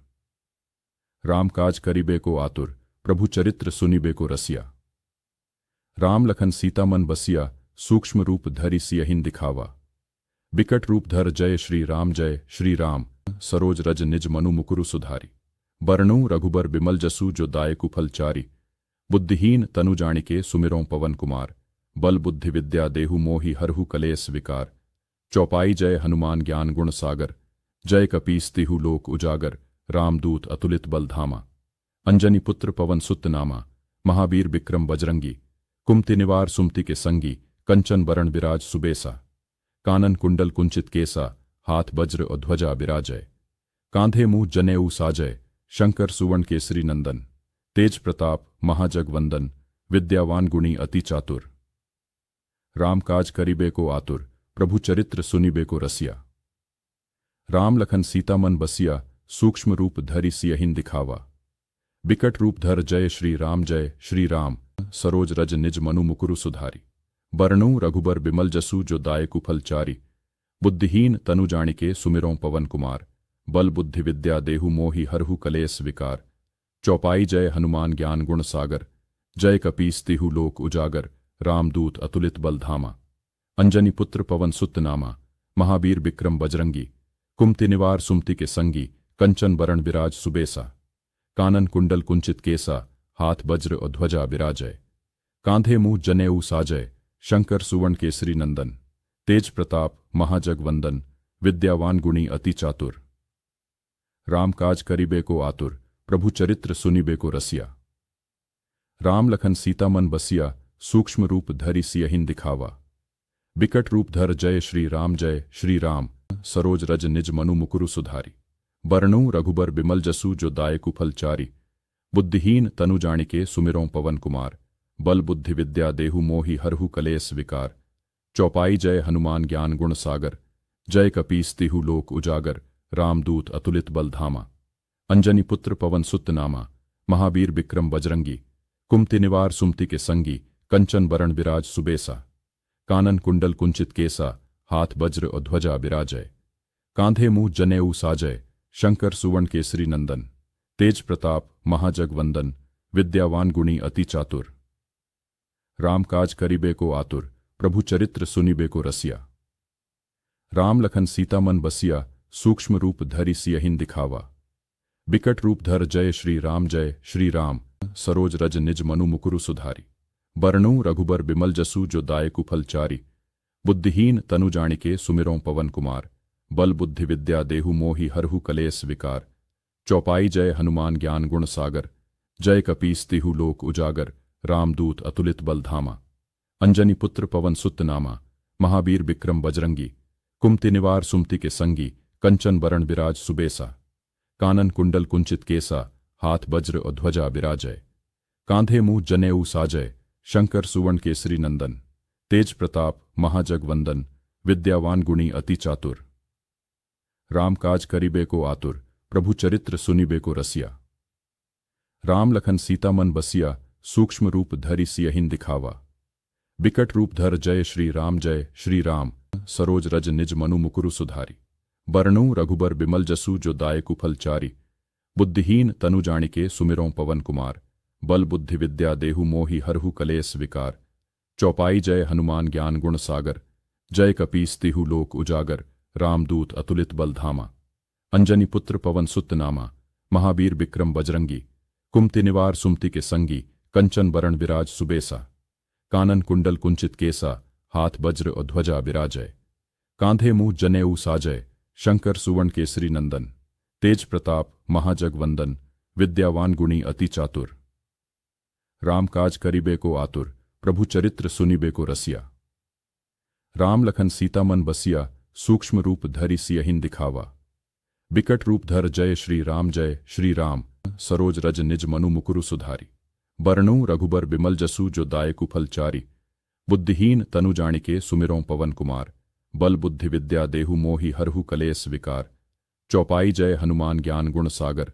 S2: राम काज करीबे को आतुर प्रभु चरित्र सुनिबे को रसिया। राम लखन सीता मन बसिया सूक्ष्म रूप धरि सियहिन दिखावा। बिकट रूप धर जय श्री राम। सरोज रज निज मनु मुकुरु सुधारी। बरनूं रघुबर बिमल जसु जो दायकु फल चारी। बुद्धिहीन तनु जानिके सुमिरों पवन कुमार। बल बुद्धि विद्या देहु मोहि हरहु कलेस विकार। चौपाई जय हनुमान ज्ञान गुण सागर, जय कपीस तिहु लोक उजागर, रामदूत अतुलित बल धामा। अंजनी पुत्र पवन सुत नामा, महावीर विक्रम बजरंगी, कुमति निवार सुमति के संगी, कंचन बरण विराज सुबेसा। कानन कुंडल कुंचित केसा, हाथ वज्र और ध्वजा विराजय। कांधे मुंह जनेऊ साजय, शंकर सुवर्ण केसरी नंदन। तेज प्रताप महाजगवंदन, विद्यावान गुणी अति चातुर। राम काज करिबे को आतुर, प्रभु चरित्र सुनिबे को रसिया। राम लखन सीता मन बसिया, सूक्ष्म रूप धरि सियहिं दिखावा। बिकट रूप धर जय श्री राम, सरोज रज निज मनु मुकुरु सुधारी। बरनु रघुबर बिमल जसु जो दायकु फल चारी। बुद्धिहीन तनु जानिके सुमिरों पवन कुमार, बल बुद्धि विद्या देहु मोहि हरहु कलेस विकार। चौपाई जय हनुमान ज्ञान गुण सागर, जय कपीस तिहु लोक उजागर, रामदूत अतुलित बल धामा। अंजनी पुत्र पवन सुत नामा, महावीर विक्रम बजरंगी, कुमति निवार सुमति के संगी, कंचन बरण विराज सुबेसा। कानन कुंडल कुंचित केसा, हाथ वज्र और ध्वजा विराजय। कांधे मुंह जनेऊ साजय, शंकर सुवर्ण केसरी नंदन। तेज प्रताप महाजगवंदन, विद्यावान गुणी अति चातुर। राम काज करिबे को आतुर, प्रभु चरित्र सुनिबे को रसिया। राम लखन सीता मन बसिया, सूक्ष्म रूप धरि सियहिं दिखावा। बिकट रूप धर जय श्री राम, सरोज रज निज मनु मुकुरु सुधारी। बरनु रघुबर बिमल जसु जो दायकु फल चारी। बुद्धिहीन तनु जानिके सुमिरों पवन कुमार, बल बुद्धि विद्या देहु मोहि हरहु कलेस विकार। चौपाई जय हनुमान ज्ञान गुण सागर, जय कपीस तिहु लोक उजागर, रामदूत अतुलित बल धामा। अंजनी पुत्र पवन सुत नामा, महावीर विक्रम बजरंगी, कुमति निवार सुमति के संगी, कंचन बरण विराज सुबेसा। कानन कुंडल कुंचित केसा, हाथ वज्र और ध्वजा विराजय। कांधे मुंह जनेऊ साजय, शंकर सुवर्ण केसरी नंदन। तेज प्रताप महाजगवंदन, विद्यावान गुणी अति चातुर। राम काज करिबे को आतुर, प्रभु चरित्र सुनिबे को रसिया। राम लखन सीता मन बसिया, सूक्ष्म रूप धरि सियहिं दिखावा। बिकट रूप धर जय श्री राम, सरोज रज निज मनु मुकुरु सुधारी। बरनु रघुबर बिमल जसु जो दायकु फल चारी। बुद्धिहीन तनु जानिके सुमिरों पवन कुमार, बल बुद्धि विद्या देहु मोहि हरहु कलेस विकार। चौपाई जय हनुमान ज्ञान गुण सागर, जय कपीस तिहु लोक उजागर, रामदूत अतुलित बल धामा। अंजनी पुत्र पवन सुत नामा, महावीर विक्रम बजरंगी, कुमति निवार सुमति के संगी, कंचन बरण विराज सुबेसा। कानन कुंडल कुंचित केसा, हाथ वज्र और ध्वजा विराजय। कांधे मुंह जनेऊ साजय, शंकर सुवर्ण केसरी नंदन। तेज प्रताप महाजगवंदन, विद्यावान गुणी अति चातुर। राम काज करिबे को आतुर, प्रभु चरित्र सुनिबे को रसिया। राम लखन सीता मन बसिया, सूक्ष्म रूप धरि सियहिं दिखावा। बिकट रूप धर जय श्री राम, सरोज रज निज मनु मुकुरु सुधारी। बरनु रघुबर बिमल जसु जो दायकु फल चारी। बुद्धिहीन तनु जानिके सुमिरों पवन कुमार, बल बुद्धि विद्या देहु मोहि हरहु कलेस विकार। चौपाई जय हनुमान ज्ञान गुण सागर, जय कपीस तिहु लोक उजागर, रामदूत अतुलित बल धामा। अंजनी पुत्र पवन सुत नामा, महावीर विक्रम बजरंगी, कुमति निवार सुमति के संगी, कंचन बरण विराज सुबेसा। कानन कुंडल कुंचित केसा, हाथ वज्र और ध्वजा विराजय। कांधे मुंह जनेऊ साजय, शंकर सुवर्ण केसरी नंदन। तेज प्रताप महाजगवंदन, विद्यावान गुणी अति चातुर। राम काज करिबे को आतुर, प्रभु चरित्र सुनिबे को रसिया। राम लखन सीता मन बसिया, सूक्ष्म रूप धरि सियहिं दिखावा। बिकट रूप धर जय श्री राम, सरोज रज निज मनु मुकुरु सुधारी। बरनु रघुबर बिमल जसु जो दायकु फल चारी। बुद्धिहीन तनु जानिके सुमिरों पवन कुमार, बल बुद्धि विद्या देहु मोहि हरहु कलेस विकार। चौपाई जय हनुमान ज्ञान गुण सागर,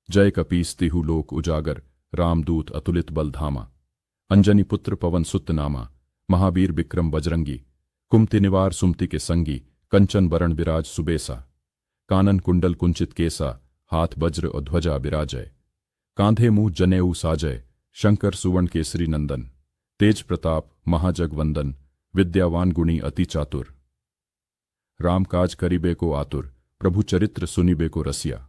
S2: जय कपीस तिहु लोक उजागर, रामदूत अतुलित बल धामा। अंजनी पुत्र पवन सुत नामा, महावीर विक्रम बजरंगी, कुमति निवार सुमति के संगी, कंचन बरण विराज सुबेसा। कानन कुंडल कुंचित केसा, हाथ वज्र और ध्वजा विराजय। कांधे मुंह जनेऊ साजय, शंकर सुवर्ण केसरी नंदन। तेज प्रताप महाजगवंदन, विद्यावान गुणी अति चातुर। राम काज करिबे को आतुर, प्रभु चरित्र सुनिबे को रसिया।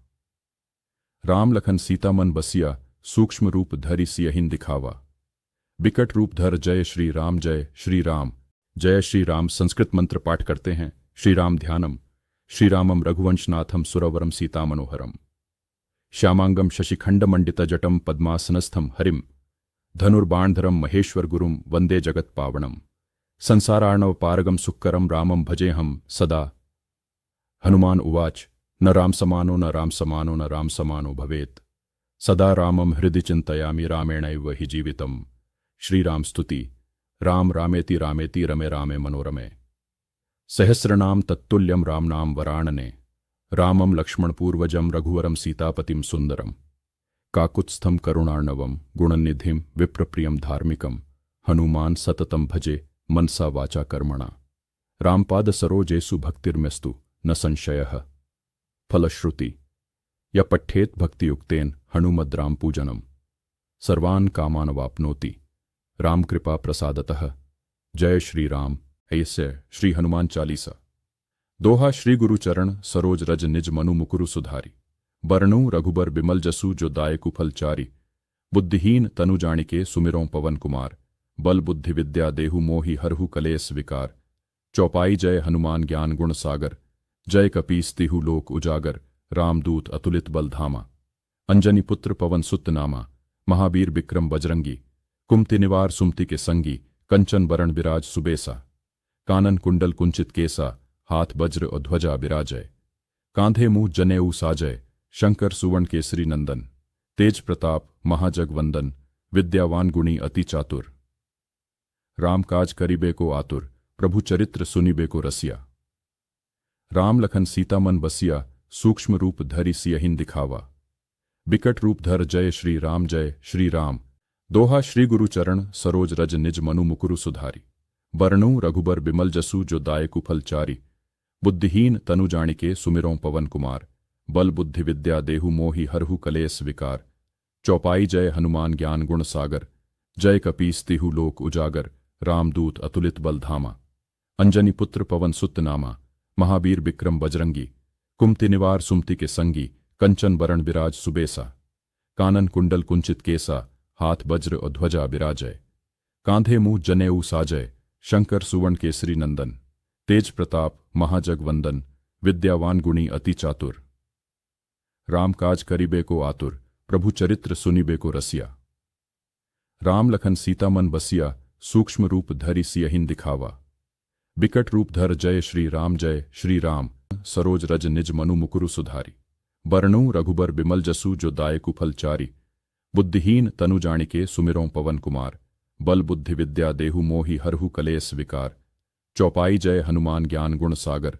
S2: राम लखन सीता मन बसिया, सूक्ष्म रूप धरि सियहिं दिखावा। बिकट रूप धर जय श्री राम, जय श्री राम संस्कृत मंत्र पाठ करते हैं श्रीराम ध्यानम श्रीरामम रघुवंशनाथम सुरवरम सीतामनोहरम श्यामांगम शशिखंडमंडितजटम पद्मासनस्थम हरिम धनुर्बाणधरम महेश्वर गुरुम वंदे जगत्पावनम संसारार्णव पारगम सुक्करम रामम भजेहम सदा। हनुमान उवाच न राम समानो न राम समानो न राम समानो भवेत् सदा रामम हृदि चिंतयामि रामेणैव हि जीवितम्। श्रीराम स्तुति। राम रामेति रामेति रमे रामे मनोरमे सहस्रनाम तत्तुल्यम रामनाम वराणने रामम लक्ष्मणपूर्वजम रघुवरम सीतापतिम सुंदरम काकुत्स्थम करुणार्णवम गुणनिधिम विप्रप्रियम धार्मिकम हनुमान सततम भजे मनसा वाचा कर्मणा रामपाद सरोजेसु भक्तिर्मेस्तु न संशयः। फलश्रुति य पठ्येत भक्तियुक्तेन हनुमद्राम पूजनम सर्वान् कामान् वाप्नोति राम कृपा प्रसादतः। जय श्री राम। ऐसे श्री हनुमान चालीसा। दोहा श्री गुरु चरण सरोज रज निज मनु मुकुरु सुधारी बरनु रघुबर बिमल जसु जो दायकु फलचारी बुद्धिहीन तनु जानिके सुमिरों पवन कुमार बल बुद्धि विद्या देहु मोहि हरहु कलेस विकार चौपाई जय हनुमान ज्ञान गुण सागर जय कपीस तिहु लोक उजागर रामदूत अतुलित बल धामा अंजनी पुत्र पवन सुत नामा महावीर विक्रम बजरंगी कुमति निवार सुमति के संगी कंचन बरण विराज सुबेसा कानन कुंडल कुंचित केसा हाथ वज्र और ध्वजा विराजय कांधे मुंह जनेऊ साजय शंकर सुवर्ण केसरी नंदन तेज प्रताप महाजगवंदन विद्यावान गुणी अति चातुर राम काज करीबे को आतुर प्रभु चरित्र सुनिबे को रसिया राम लखन सीता मन बसिया सूक्ष्म रूप धरि सियहिन दिखावा बिकट रूप धर जय श्री राम। दोहा श्री गुरु चरण सरोज रज निज मनु मुकुरु सुधारी बरनु रघुबर बिमल जसु जो दायकु फलचारी बुद्धिहीन तनु जानिके सुमिरों पवन कुमार बल बुद्धि विद्या देहु मोहि हरहु कलेस विकार चौपाई जय हनुमान ज्ञान गुण सागर जय कपीस तिहु लोक उजागर रामदूत अतुलित बल धामा अंजनी पुत्र पवन सुत नामा महावीर विक्रम बजरंगी कुमति निवार सुमति के संगी कंचन बरण विराज सुबेसा कानन कुंडल कुंचित केसा हाथ वज्र और ध्वजा विराजय कांधे मुंह जनेऊ साजय शंकर सुवर्ण केसरी नंदन तेज प्रताप महाजगवंदन विद्यावान गुणी अति चातुर राम काज करीबे को आतुर प्रभु चरित्र सुनिबे को रसिया राम लखन सीता मन बसिया सूक्ष्म रूप धरि सियहिन दिखावा बिकट रूप धर जय श्री राम। सरोज रज निज मनु मुकुरु सुधारी बरनु रघुबर बिमल जसु जो दायकु फलचारी बुद्धिहीन तनु जानिके सुमिरों पवन कुमार बल बुद्धि विद्या देहु मोहि हरहु कलेस विकार चौपाई जय हनुमान ज्ञान गुण सागर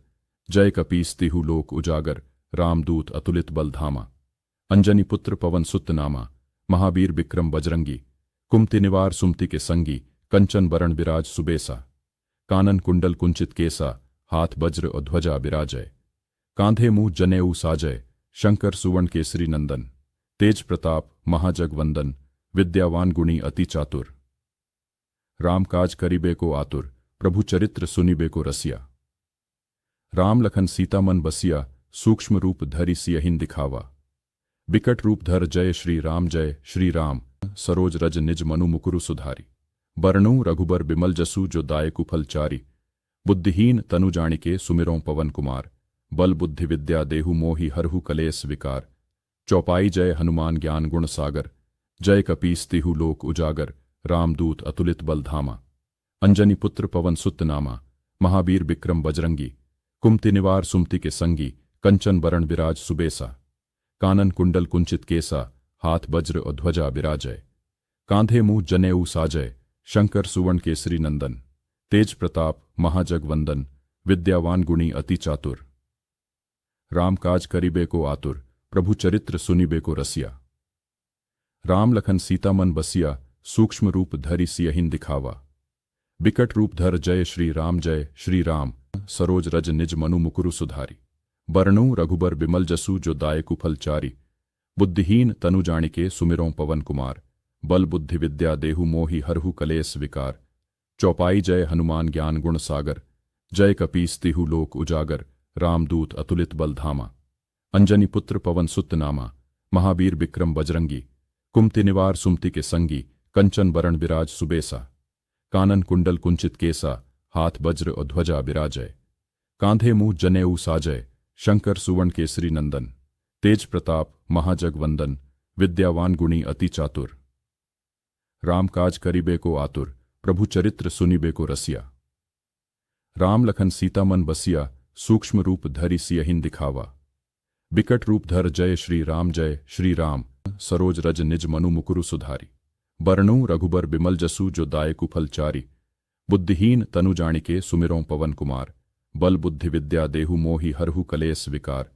S2: जय कपीस तिहु लोक उजागर रामदूत अतुलित बल धामा अंजनी पुत्र पवन सुत नामा महावीर विक्रम बजरंगी कुमति निवार सुमति के संगी कंचन बरण विराज सुबेसा कानन कुंडल कुंचित केसा हाथ वज्र और ध्वजा विराजय कांधे मुंह जनेऊ साजय शंकर सुवर्ण केसरी नंदन तेज प्रताप महाजगवंदन विद्यावान गुणी अति चातुर राम काज करीबे को आतुर प्रभु चरित्र सुनिबे को रसिया राम लखन सीता मन बसिया सूक्ष्म रूप धरि सियहिन दिखावा बिकट रूप धर जय श्री राम। सरोज रज निज मनु मुकुरु सुधारी बरनु रघुबर बिमल जसु जो दायकु फलचारी बुद्धिहीन तनु जानिके सुमिरों पवन कुमार बल बुद्धि विद्या देहु मोहि हरहु कलेस विकार चौपाई जय हनुमान ज्ञान गुण सागर जय कपीस तिहु लोक उजागर रामदूत अतुलित बल धामा अंजनी पुत्र पवन सुत नामा महावीर विक्रम बजरंगी कुमति निवार सुमति के संगी कंचन बरण विराज सुबेसा कानन कुंडल कुंचित केसा हाथ वज्र और ध्वजा विराजय कांधे मुंह जनेऊ साजय शंकर सुवर्ण केसरी नंदन तेज प्रताप महाजगवंदन विद्यावान गुणी अति चातुर राम काज करीबे को आतुर प्रभु चरित्र सुनिबे को रसिया राम लखन सीता मन बसिया सूक्ष्म रूप धरि सियहिन दिखावा बिकट रूप धर जय श्री राम। सरोज रज निज मनु मुकुरु सुधारी बरनु रघुबर बिमल जसु जो दायकु फलचारी बुद्धिहीन तनु जानिके सुमिरों पवन कुमार बल बुद्धि विद्या देहु मोहि हरहु कलेस विकार चौपाई जय हनुमान ज्ञान गुण सागर जय कपीस तिहु लोक उजागर रामदूत अतुलित बल धामा अंजनी पुत्र पवन सुत नामा महावीर विक्रम बजरंगी कुमति निवार सुमति के संगी कंचन बरण विराज सुबेसा कानन कुंडल कुंचित केसा हाथ वज्र और ध्वजा विराजय कांधे मुंह जनेऊ साजय शंकर सुवर्ण केसरी नंदन। तेज प्रताप महाजगवंदन विद्यावान गुणी अति चातुर। राम काज करीबे को आतुर प्रभु चरित्र सुनीबे को रसिया। राम लखन सीता मन बसिया सूक्ष्म रूप धरि सियहिन दिखावा। बिकट रूप धर जय श्री राम सरोज रज निज मनु मुकुरु सुधारी। बरनु रघुबर बिमल जसु जो दायकु फलचारी। बुद्धिहीन तनु जानिके सुमिरों पवन कुमार। बल बुद्धि विद्या देहु मोहि हरहु कलेस विकार।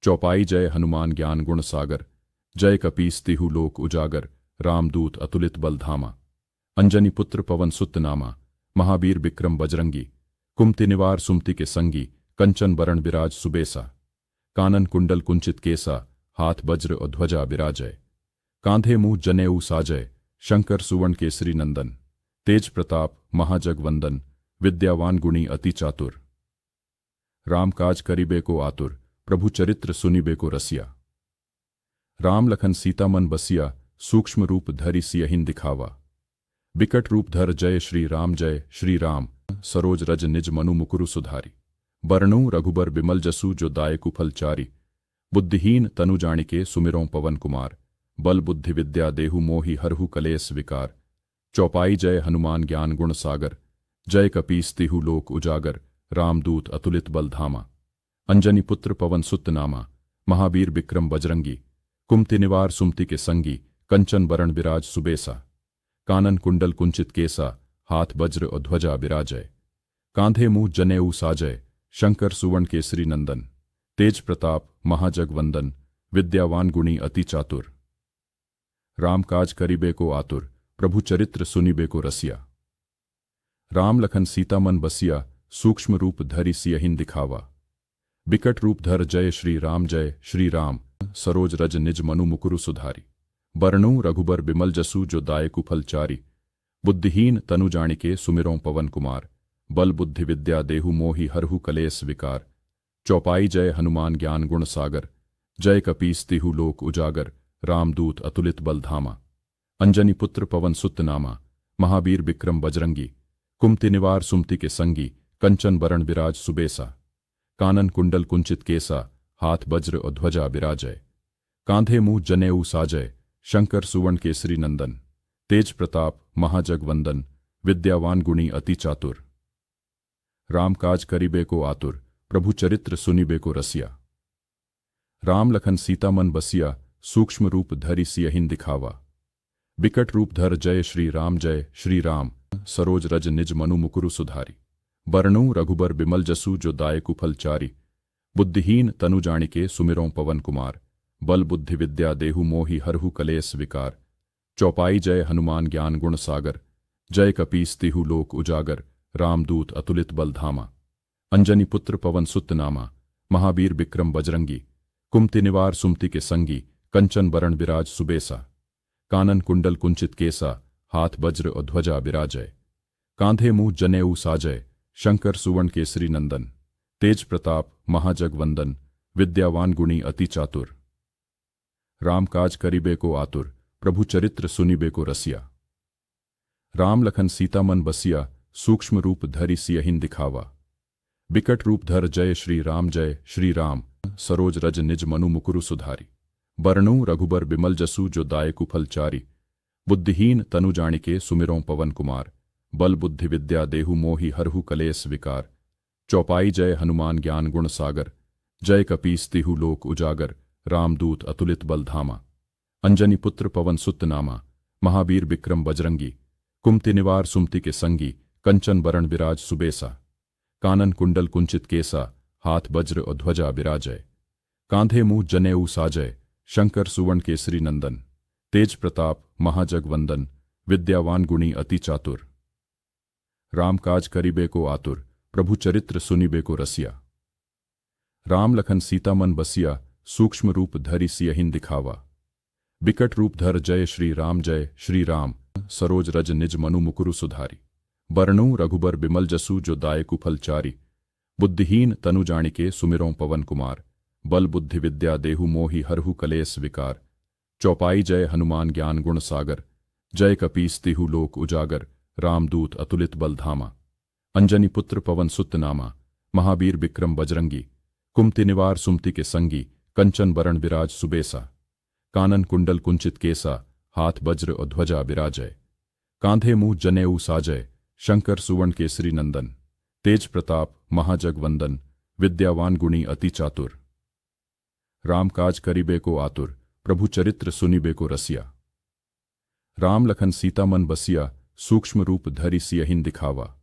S2: चौपाई जय हनुमान ज्ञान गुण सागर। जय कपीस तिहु लोक उजागर। रामदूत अतुलित बल धामा। अंजनी पुत्र पवन सुत नामा। महावीर विक्रम बजरंगी। कुमति निवार सुमति के संगी। कंचन बरण बिराज सुबेसा। कानन कुंडल कुंचित केसा। हाथ वज्र और ध्वजा बिराजय। कांधे मुंह जनेऊ साजय शंकर सुवर्ण केसरी नंदन। तेज प्रताप महाजगवंदन विद्यावान गुणी अति चातुर। राम काज करीबे को आतुर प्रभु चरित्र सुनीबे को रसिया। राम लखन सीता मन बसिया सूक्ष्म रूप धरि सियहिन दिखावा। बिकट रूप धर जय श्री राम सरोज रज निज मनु मुकुरु सुधारी। बरनु रघुबर बिमल जसु जो दायकु फलचारी। बुद्धिहीन तनु जानिके सुमिरों पवन कुमार। बल बुद्धि विद्या देहु मोहि हरहु कलेस विकार। चौपाई जय हनुमान ज्ञान गुण सागर। जय कपीस तिहु लोक उजागर। रामदूत अतुलित बल धामा। अंजनी पुत्र पवन सुत नामा। महावीर विक्रम बजरंगी। कुमति निवार सुमति के संगी। कंचन बरण बिराज सुबेसा। कानन कुंडल कुंचित केसा। हाथ वज्र और ध्वजा बिराजय। कांधे मुंह जनेऊ साजय शंकर सुवर्ण केसरी नंदन। तेज प्रताप महाजगवंदन विद्यावान गुणी अति चातुर। राम काज करीबे को आतुर प्रभु चरित्र सुनीबे को रसिया। राम लखन सीता मन बसिया सूक्ष्म रूप धरि सियहिन दिखावा। बिकट रूप धर जय श्री राम सरोज रज निज मनु मुकुरु सुधारी। बरनु रघुबर बिमल जसु जो दायकु फलचारी। बुद्धिहीन तनु जानिके सुमिरों पवन कुमार। बल बुद्धि विद्या देहु मोहि हरहु कलेस विकार। चौपाई जय हनुमान ज्ञान गुण सागर। जय कपीस तिहु लोक उजागर। रामदूत अतुलित बल धामा। अंजनी पुत्र पवन सुत नामा। महावीर विक्रम बजरंगी। कुमति निवार सुमति के संगी। कंचन बरण बिराज सुबेसा। कानन कुंडल कुंचित केसा। हाथ वज्र और ध्वजा बिराजय। कांधे मुंह जनेऊ साजय शंकर सुवर्ण केसरी नंदन। तेज प्रताप महाजगवंदन विद्यावान गुणी अति चातुर। राम काज करीबे को आतुर प्रभु चरित्र सुनीबे को रसिया। राम लखन सीता मन बसिया सूक्ष्म रूप धरि सियहिन दिखावा। बिकट रूप धर जय श्री राम सरोज रज निज मनु मुकुरु सुधारी। बरनु रघुबर बिमल जसु जो दायकु फलचारी। बुद्धिहीन तनु जानिके सुमिरों पवन कुमार। बल बुद्धि विद्या देहु मोहि हरहु कलेस विकार। चौपाई जय हनुमान ज्ञान गुण सागर। जय कपीस तिहु लोक उजागर। रामदूत अतुलित बल धामा। अंजनी पुत्र पवन सुत नामा। महावीर विक्रम बजरंगी। कुमति निवार सुमति के संगी। कंचन बरण बिराज सुबेसा। कानन कुंडल कुंचित केसा। हाथ वज्र और ध्वजा बिराजय। कांधे मुंह जनेऊ साजय शंकर सुवर्ण केसरी नंदन। तेज प्रताप महाजगवंदन विद्यावान गुणी अति चातुर। राम काज करीबे को आतुर प्रभु चरित्र सुनीबे को रसिया। राम लखन सीता मन बसिया सूक्ष्म रूप धरि सियहिन दिखावा। बिकट रूप धर जय श्री राम सरोज रज निज मनु मुकुरु सुधारी। बरनु रघुबर बिमल जसु जो दायकु फलचारी। बुद्धिहीन तनु जानिके सुमिरों पवन कुमार। बल बुद्धि विद्या देहु मोहि हरहु कलेस विकार। चौपाई जय हनुमान ज्ञान गुण सागर। जय कपीस तिहु लोक उजागर। रामदूत अतुलित बल धामा। अंजनी पुत्र पवन सुत नामा। महावीर विक्रम बजरंगी। कुमति निवार सुमति के संगी। कंचन बरण बिराज सुबेसा। कानन कुंडल कुंचित केसा। हाथ वज्र और ध्वजा बिराजय। कांधे मुंह जनेऊ साजय शंकर सुवर्ण केसरी नंदन। तेज प्रताप महाजगवंदन विद्यावान गुणी अति चातुर। राम काज करीबे को आतुर प्रभु चरित्र सुनीबे को रसिया। राम लखन सीता मन बसिया सूक्ष्म रूप धरि सियहिन दिखावा। बिकट रूप धर जय श्री राम सरोज रज निज मनु मुकुरु सुधारी। बरनु रघुबर बिमल जसु जो दायकु फलचारी। बुद्धिहीन तनु जानिके सुमिरों पवन कुमार। बल बुद्धि विद्या देहु मोहि हरहु कलेस विकार। चौपाई जय हनुमान ज्ञान गुण सागर। जय कपीस तिहु लोक उजागर। रामदूत अतुलित बल धामा। अंजनी पुत्र पवन सुत नामा। महावीर विक्रम बजरंगी, कुमति निवार सुमति के संगी, कंचन बरण विराज सुबेसा, कानन कुंडल कुंचित केसा, हाथ वज्र और ध्वजा विराजय, कांधे मुंह जनेऊ साजय, शंकर सुवर्ण केसरी नंदन, तेज प्रताप महाजग वंदन, विद्यावान गुणी अति चातुर। राम काज करीबे को आतुर, प्रभु चरित्र सुनिबे को रसिया। राम लखन सीता मन बसिया, सूक्ष्म रूप धरि सियहिन दिखावा।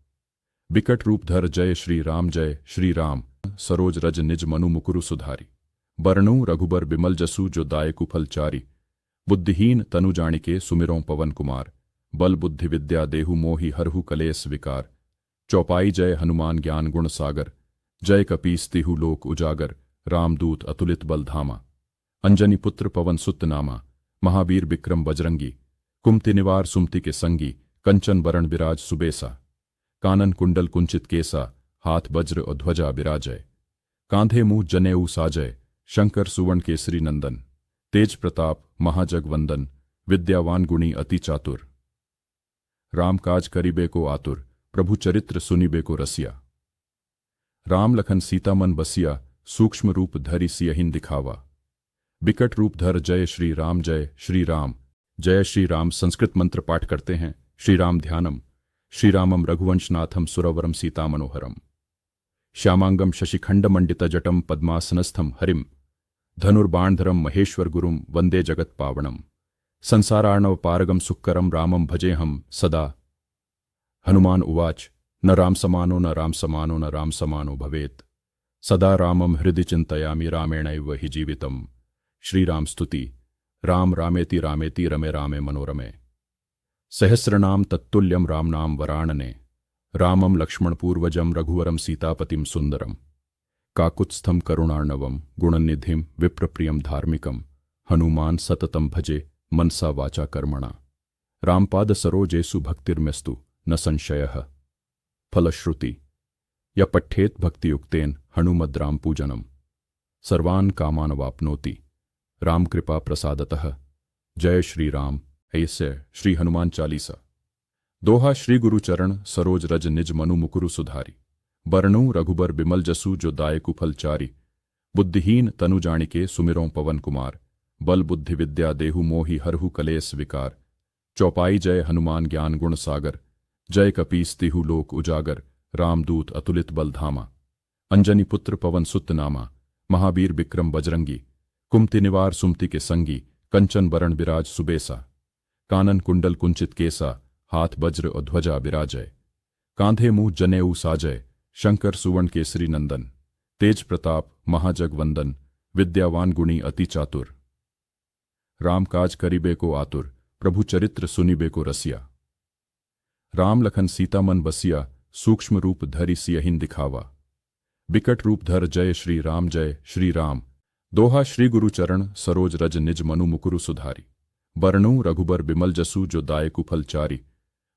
S2: विकट रूप धर जय श्री राम, सरोज रज निज मनु मुकुरु सुधारी। बरनु रघुबर बिमल जसु जो दायकु फल चारी। बुद्धिहीन तनु जानिके सुमिरों पवन कुमार, बल बुद्धि विद्या देहु मोहि हरहु कलेस विकार। चौपाई जय हनुमान ज्ञान गुण सागर, जय कपीस तिहु लोक उजागर। रामदूत अतुलित बल धामा, अंजनी पुत्र पवन सुत नामा। महावीर विक्रम बजरंगी, कुमति निवार सुमति के संगी, कंचन बरण विराज सुबेसा, कानन कुंडल कुंचित केसा, हाथ वज्र और ध्वजा विराजय, कांधे मुंह जनेऊ साजय, शंकर सुवर्ण केसरी नंदन, तेज प्रताप महाजग वंदन, विद्यावान गुणी अति चातुर। राम काज करीबे को आतुर, प्रभु चरित्र सुनिबे को रसिया। राम लखन सीता मन बसिया, सूक्ष्म रूप धरि सियहिन दिखावा। विकट रूप धर जय श्री राम, जय श्री राम। संस्कृत मंत्र पाठ करते हैं। श्री राम ध्यानम, श्रीरामम रघुवंशनाथम सुरवरम सीता मनोहरम। श्यामांगम शशिखंड मंडित जटम पद्मासनस्थम हरिम, धनुर्बाणधरम महेश्वर गुरुम वंदे जगत पावनम। संसारार्णव पारगम सुक्करम रामम भजेहम सदा। हनुमान उवाच, न राम समानो न राम समानो न राम समानो भवेत्। सदा रामम हृदि चिंतयामि रामेणैव हि जीवितम्। श्रीराम स्तुति। राम रामेति रामेति रमे रामे मनोरमे। सहस्रनाम तत्तुल्यम राम नाम वराणने। रामम लक्ष्मण पूर्वजम रघुवरम सीतापतिम सुंदरम। काकुत्स्थम करुणार्णवम गुणनिधिम विप्रप्रियम धार्मिकम। हनुमान सततम भजे मनसा वाचा कर्मणा। रामपाद सरोजेसु भक्तिर्मेस्तु न संशयः। फलश्रुति य पठ्येत भक्तियुक्तेन हनुमद्राम पूजनम, सर्वान् कामान् वाप्नोति राम कृपा प्रसादतः। जय श्री राम। ऐसे श्री हनुमान चालीसा। दोहा श्री गुरु चरण सरोज रज निज मनु मुकुरु सुधारी। बरनु रघुबर बिमल जसु जो दायकु फल चारी। बुद्धिहीन तनु जानिके सुमिरों पवन कुमार, बल बुद्धि विद्या देहु मोहि हरहु कलेस विकार। चौपाई जय हनुमान ज्ञान गुण सागर, जय कपीस तिहु लोक उजागर। रामदूत अतुलित बल धामा, अंजनी पुत्र पवन सुत नामा। महावीर विक्रम बजरंगी, कुमति निवार सुमति के संगी, कंचन बरण विराज सुबेसा, कानन कुंडल कुंचित केसा, हाथ वज्र और ध्वजा विराजय, कांधे मुंह जनेऊ साजय, शंकर सुवर्ण केसरी नंदन, तेज प्रताप महाजग वंदन, विद्यावान गुणी अति चातुर। राम काज करीबे को आतुर, प्रभु चरित्र सुनिबे को रसिया। राम लखन सीता मन बसिया, सूक्ष्म रूप धरि सियहिन दिखावा। विकट रूप धर जय श्री राम। दोहा श्री गुरु चरण सरोज रज निज मनु मुकुरु सुधारी। बरनु रघुबर बिमल जसु जो दायकु फल चारी।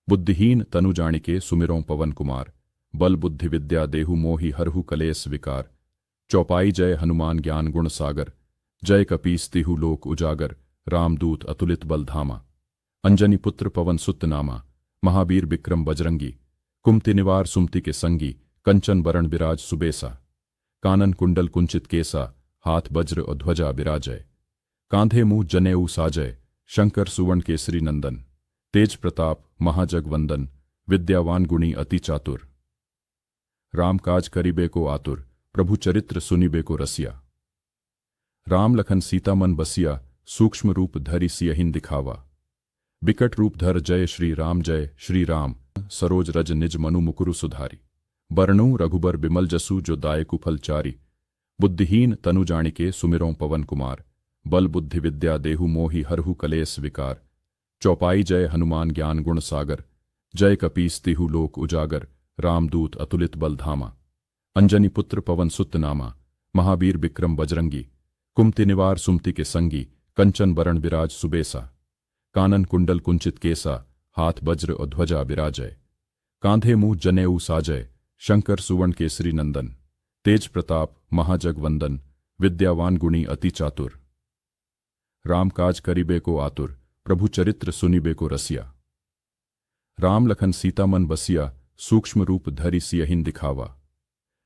S2: बुद्धिहीन तनु जानिके सुमिरों पवन कुमार, बल बुद्धि विद्या देहु मोहि हरहु कलेस विकार। चौपाई जय हनुमान ज्ञान गुण सागर, जय कपीस तिहु लोक उजागर। रामदूत अतुलित बल धामा, अंजनी पुत्र पवन सुत नामा। महावीर विक्रम बजरंगी, कुमति निवार सुमति के संगी, कंचन बरण विराज सुबेसा, कानन कुंडल कुंचित केसा, हाथ वज्र और ध्वजा विराजय, कांधे मुंह जनेऊ साजय, शंकर सुवर्ण केसरी नंदन, तेज प्रताप महाजग वंदन, विद्यावान गुणी अति चातुर। राम काज करीबे को आतुर, प्रभु चरित्र सुनिबे को रसिया। राम लखन सीता मन बसिया, सूक्ष्म रूप धरि सियहिन दिखावा। विकट रूप धर जय श्री राम। सरोज रज निज मनु मुकुरु सुधारी। बरनु रघुबर बिमल जसु जो दायकु फल चारी। बुद्धिहीन तनु जानिके सुमिरों पवन कुमार, बल बुद्धि विद्या देहु मोहि हरहु कलेस विकार। चौपाई जय हनुमान ज्ञान गुण सागर, जय कपीस तिहु लोक उजागर। रामदूत अतुलित बल धामा, अंजनी पुत्र पवन सुत नामा। महावीर विक्रम बजरंगी, कुमति निवार सुमति के संगी, कंचन बरण विराज सुबेसा, कानन कुंडल कुंचित केसा, हाथ वज्र और ध्वजा विराजय, कांधे मुंह जनेऊ साजय, शंकर सुवर्ण केसरी नंदन, तेज प्रताप महाजग वंदन, विद्यावान गुणी अति चातुर। राम काज करीबे को आतुर, प्रभु चरित्र सुनिबे को रसिया। राम लखन सीता मन बसिया, सूक्ष्म रूप धरि सियहिन दिखावा।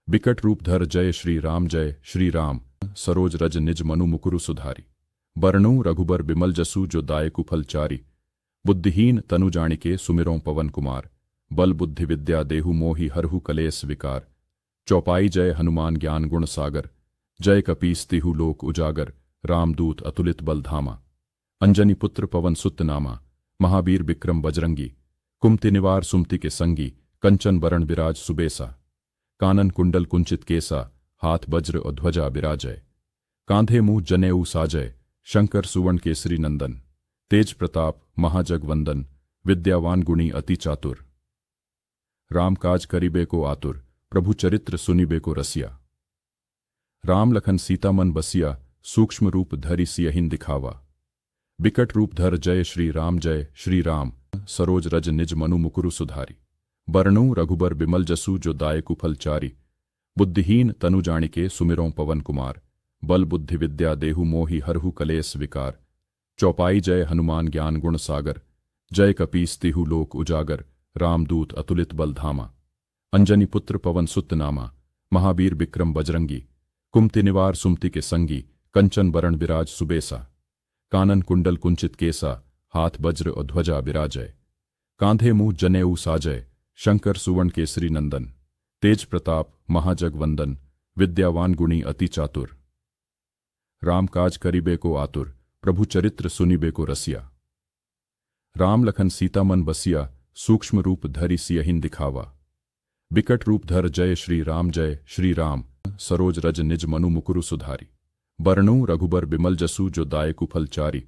S2: बिकट रूप धर जय श्री राम सरोज रज निज मनु मुकुरु सुधारी। बरनूं रघुबर बिमल जसु जो दायकु फलचारी। बुद्धिहीन तनु जानिके सुमिरों पवन कुमार। बल बुद्धि विद्या देहु मोहि हरहु कलेस विकार। चौपाई जय हनुमान ज्ञान गुण सागर। जय कपीस तिहु लोक उजागर। रामदूत अतुलित बल धामा। अंजनी पुत्र पवन सुत नामा। महावीर विक्रम बजरंगी। कुमति निवार सुमति के संगी। कंचन बरण विराज सुबेसा। कानन कुंडल कुंचित केसा। हाथ वज्र और ध्वजा विराजय। कांधे मुंह जनेऊ साजय। शंकर सुवर्ण केसरी नंदन। तेज प्रताप महाजग वंदन। विद्यावान गुणी अति चातुर। राम काज करिबे को आतुर। प्रभु चरित्र सुनिबे को रसिया। राम लखन सीता मन बसिया। सूक्ष्म रूप धरि सियहिं दिखावा। बिकट रूप धर जय श्री राम सरोज रज निज मनु मुकुरु सुधारी। बरनूं रघुबर बिमल जसु जो दायकु फलचारी। बुद्धिहीन तनु जानिके सुमिरों पवन कुमार। बल बुद्धि विद्या देहु मोहि हरहु कलेस विकार। चौपाई जय हनुमान ज्ञान गुण सागर। जय कपीस तिहु लोक उजागर। रामदूत अतुलित बल धामा। अंजनी पुत्र पवन सुत नामा। महावीर विक्रम बजरंगी। कुमति निवार सुमति के संगी। कंचन बरण विराज सुबेसा। कानन कुंडल कुंचित केसा। हाथ वज्र और ध्वजा विराजय। कांधे मुंह जनेऊ साजय। शंकर सुवर्ण केसरी नंदन। तेज प्रताप महाजग वंदन। विद्यावान गुणी अति चातुर। राम काज करिबे को आतुर। प्रभु चरित्र सुनिबे को रसिया। राम लखन सीता मन बसिया। सूक्ष्म रूप धरि सियहिं दिखावा। बिकट रूप धर जय श्री राम सरोज रज निज मनु मुकुरु सुधारी। बरनूं रघुबर बिमल जसु जो दायकु फलचारी।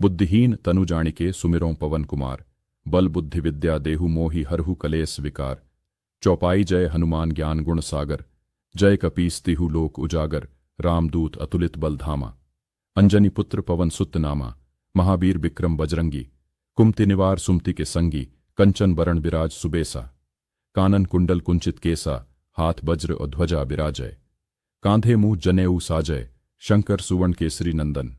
S2: बुद्धिहीन तनु जानिके सुमिरों पवन कुमार। बल बुद्धि विद्या देहु मोहि हरहु कलेस विकार। चौपाई जय हनुमान ज्ञान गुण सागर। जय कपीस तिहु लोक उजागर। रामदूत अतुलित बल धामा। अंजनी पुत्र पवन सुत नामा। महावीर विक्रम बजरंगी। कुमति निवार सुमति के संगी। कंचन बरण विराज सुबेसा। कानन कुंडल कुंचित केसा। हाथ वज्र और ध्वजा विराजय। कांधे मुंह जनेऊ साजय। शंकर सुवर्ण केसरी नंदन।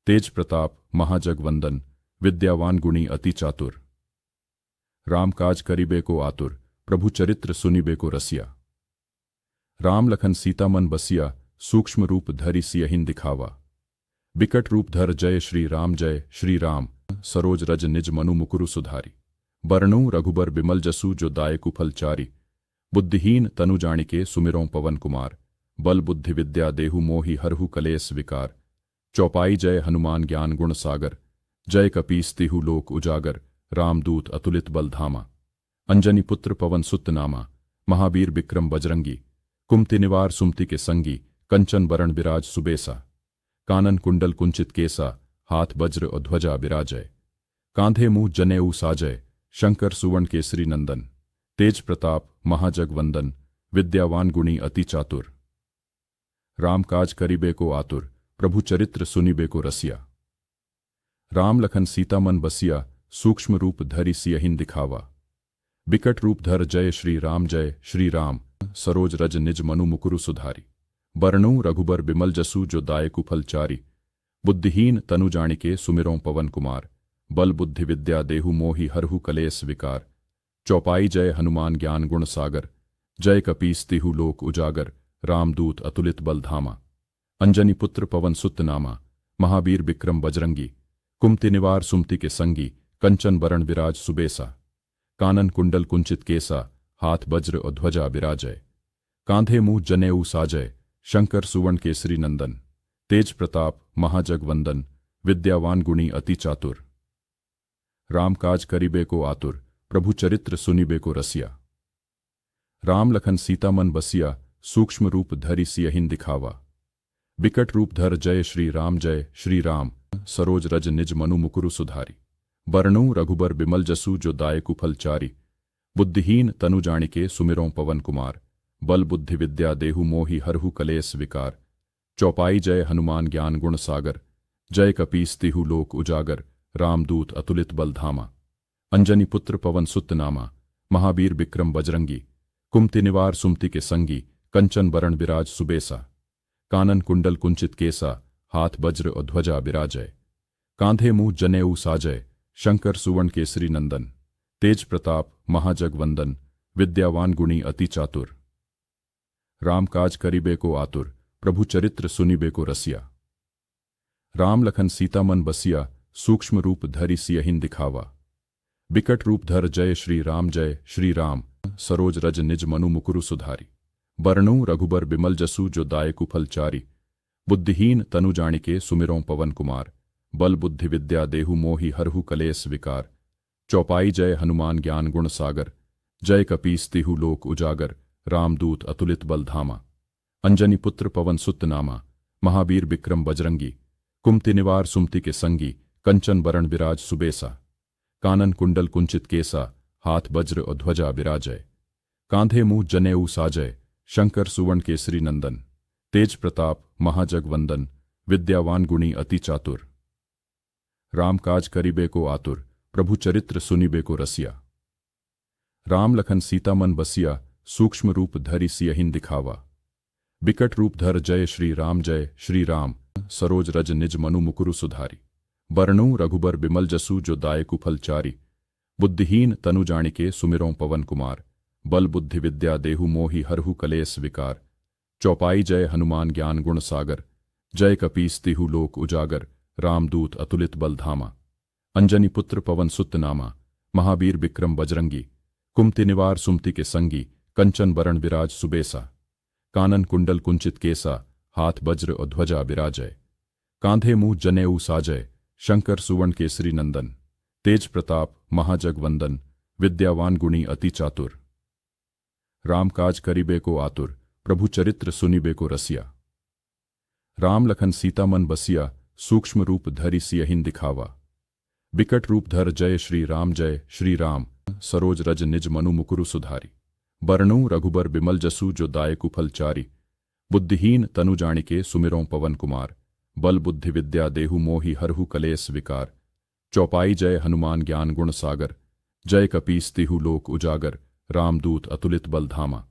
S2: तेज प्रताप महाजग वंदन। विद्यावान गुणी अति चातुर। राम काज करिबे को आतुर। प्रभु चरित्र सुनिबे को रसिया। राम लखन सीता मन बसिया। सूक्ष्म रूप धरि सियहिं दिखावा। बिकट रूप धर जय श्री राम सरोज रज निज मनु मुकुरु सुधारी। बरनूं रघुबर बिमल जसु जो दायकु फलचारी। बुद्धिहीन तनु जानिके सुमिरों पवन कुमार। बल बुद्धि विद्या देहु मोहि हरहु कलेस विकार। चौपाई जय हनुमान ज्ञान गुण सागर। जय कपीस तिहु लोक उजागर। रामदूत अतुलित बल धामा। अंजनी पुत्र पवन सुत नामा। महावीर विक्रम बजरंगी। कुमति निवार सुमति के संगी। कंचन बरण विराज सुबेसा। कानन कुंडल कुंचित केसा। हाथ वज्र और ध्वजा विराजय। कांधे मुंह जनेऊ साजय। शंकर सुवर्ण केसरी नंदन। तेज प्रताप महाजग वंदन। विद्यावान गुणी अति चातुर। राम काज करिबे को आतुर। प्रभु चरित्र सुनिबे को रसिया। राम लखन सीता मन बसिया। सूक्ष्म रूप धरि सियहिं दिखावा। बिकट रूप धर जय श्री राम सरोज रज निज मनु मुकुरु सुधारी। बरनूं रघुबर बिमल जसु जो दायकु फलचारी। बुद्धिहीन तनु जानिके सुमिरों पवन कुमार। बल बुद्धि विद्या देहु मोहि हरहु कलेस विकार। चौपाई जय हनुमान ज्ञान गुण सागर। जय कपीस तिहु लोक उजागर। रामदूत अतुलित बल धामा। अंजनी पुत्र पवन सुत नामा। महावीर विक्रम बजरंगी। कुमति निवार सुमति के संगी। कंचन बरण विराज सुबेसा। कानन कुंडल कुंचित केसा। हाथ वज्र और ध्वजा विराजय। कांधे मुंह जनेऊ साजय। शंकर सुवर्ण केसरी नंदन। तेज प्रताप महाजग वंदन। विद्यावान गुणी अति चातुर। राम काज करिबे को आतुर। प्रभु चरित्र सुनिबे को रसिया। राम लखन सीता मन बसिया। सूक्ष्म रूप धरि सियहिं दिखावा। बिकट रूप धर जय श्री राम सरोज रज निज मनु मुकुरु सुधारी। बरनूं रघुबर बिमल जसु जो दायकु फलचारी। बुद्धिहीन तनु जानिके सुमिरों पवन कुमार। बल बुद्धि विद्या देहु मोहि हरहु कलेस विकार। चौपाई जय हनुमान ज्ञान गुण सागर। जय कपीस तिहु लोक उजागर। रामदूत अतुलित बल धामा। अंजनी पुत्र पवन सुत नामा। महावीर विक्रम बजरंगी। कुमति निवार सुमति के संगी। कंचन बरण विराज सुबेसा। कानन कुंडल कुंचित केसा। हाथ वज्र और ध्वजा विराजय। कांधे मुंह जनेऊ साजय। शंकर सुवर्ण केसरी नंदन। तेज प्रताप महाजग वंदन। विद्यावान गुणी अति चातुर। राम काज करीबे को आतुर, प्रभु चरित्र सुनिबे को रसिया। राम लखन सीता मन बसिया, सूक्ष्म रूप धरि सियहिन दिखावा। बिकट रूप धर जय श्री राम, सरोज रज निज मनु मुकुरु सुधारी। बरनु रघुबर बिमल जसु जो दायकु फल चारी। बुद्धिहीन तनु जानिके सुमिरों पवन कुमार। बल बुद्धि विद्या देहु मोहि हरहु कलेस विकार। चौपाई जय हनुमान ज्ञान गुण सागर। जय कपीस तिहु लोक उजागर। रामदूत अतुलित बल धामा। अंजनी पुत्र पवन सुत नामा। महावीर विक्रम बजरंगी। कुमति निवार सुमति के संगी। कंचन बरण विराज सुबेसा। कानन कुंडल कुंचित केसा। हाथ वज्र और ध्वजा विराजय। कांधे मुंह जनेऊ साजय। शंकर सुवर्ण केसरी नंदन। तेज प्रताप महाजगवंदन। विद्यावान गुणी अति चातुर। राम काज करीबे को आतुर, प्रभु चरित्र सुनिबे को रसिया। राम लखन सीता मन बसिया, सूक्ष्म रूप धरि सियहिन दिखावा। बिकट रूप धर जय श्री राम, सरोज रज निज मनु मुकुरु सुधारी। बरनु रघुबर बिमल जसु जो दायकु फल चारी। बुद्धिहीन तनु जानिके सुमिरों पवन कुमार। बल बुद्धि विद्या देहु मोहि हरहु कलेस विकार। चौपाई जय हनुमान ज्ञान गुण सागर। जय कपीस तिहु लोक उजागर। रामदूत अतुलित बल धामा। अंजनी पुत्र पवन सुत नामा। महावीर विक्रम बजरंगी। कुमति निवार सुमति के संगी। कंचन बरण विराज सुबेसा। कानन कुंडल कुंचित केसा। हाथ वज्र और ध्वजा विराजय। कांधे मुंह जनेऊ साजय। शंकर सुवर्ण केसरी नंदन। तेज प्रताप महाजगवंदन। विद्यावान गुणी अति चातुर। राम काज करीबे को आतुर, प्रभु चरित्र सुनिबे को रसिया। राम लखन सीता मन बसिया, सूक्ष्म रूप धरि सियहिन दिखावा। बिकट रूप धर जय श्री राम, सरोज रज निज मनु मुकुरु सुधारी। बरनु रघुबर बिमल जसु जो दायकु फल चारी। बुद्धिहीन तनु जानिके सुमिरों पवन कुमार। बल बुद्धि विद्या देहु मोहि हरहु कलेस विकार। चौपाई जय हनुमान ज्ञान गुण सागर। जय कपीस तिहु लोक उजागर। रामदूत अतुलित बल धामा।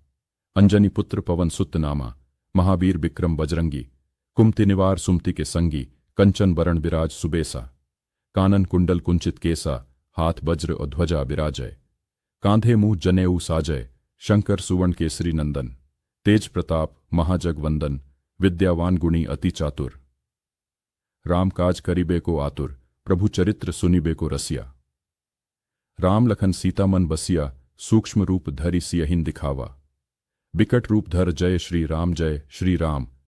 S2: अंजनी पुत्र पवन सुत नामा। महावीर विक्रम बजरंगी। कुमति निवार सुमति के संगी। कंचन बरण विराज सुबेसा। कानन कुंडल कुंचित केसा। हाथ वज्र और ध्वजा विराजय। कांधे मुंह जनेऊ साजय। शंकर सुवर्ण केसरी नंदन। तेज प्रताप महाजगवंदन। विद्यावान गुणी अति चातुर। राम काज करीबे को आतुर, प्रभु चरित्र सुनिबे को रसिया। राम लखन सीता मन बसिया, सूक्ष्म रूप धरि सियहिन दिखावा। बिकट रूप धर जय श्री राम,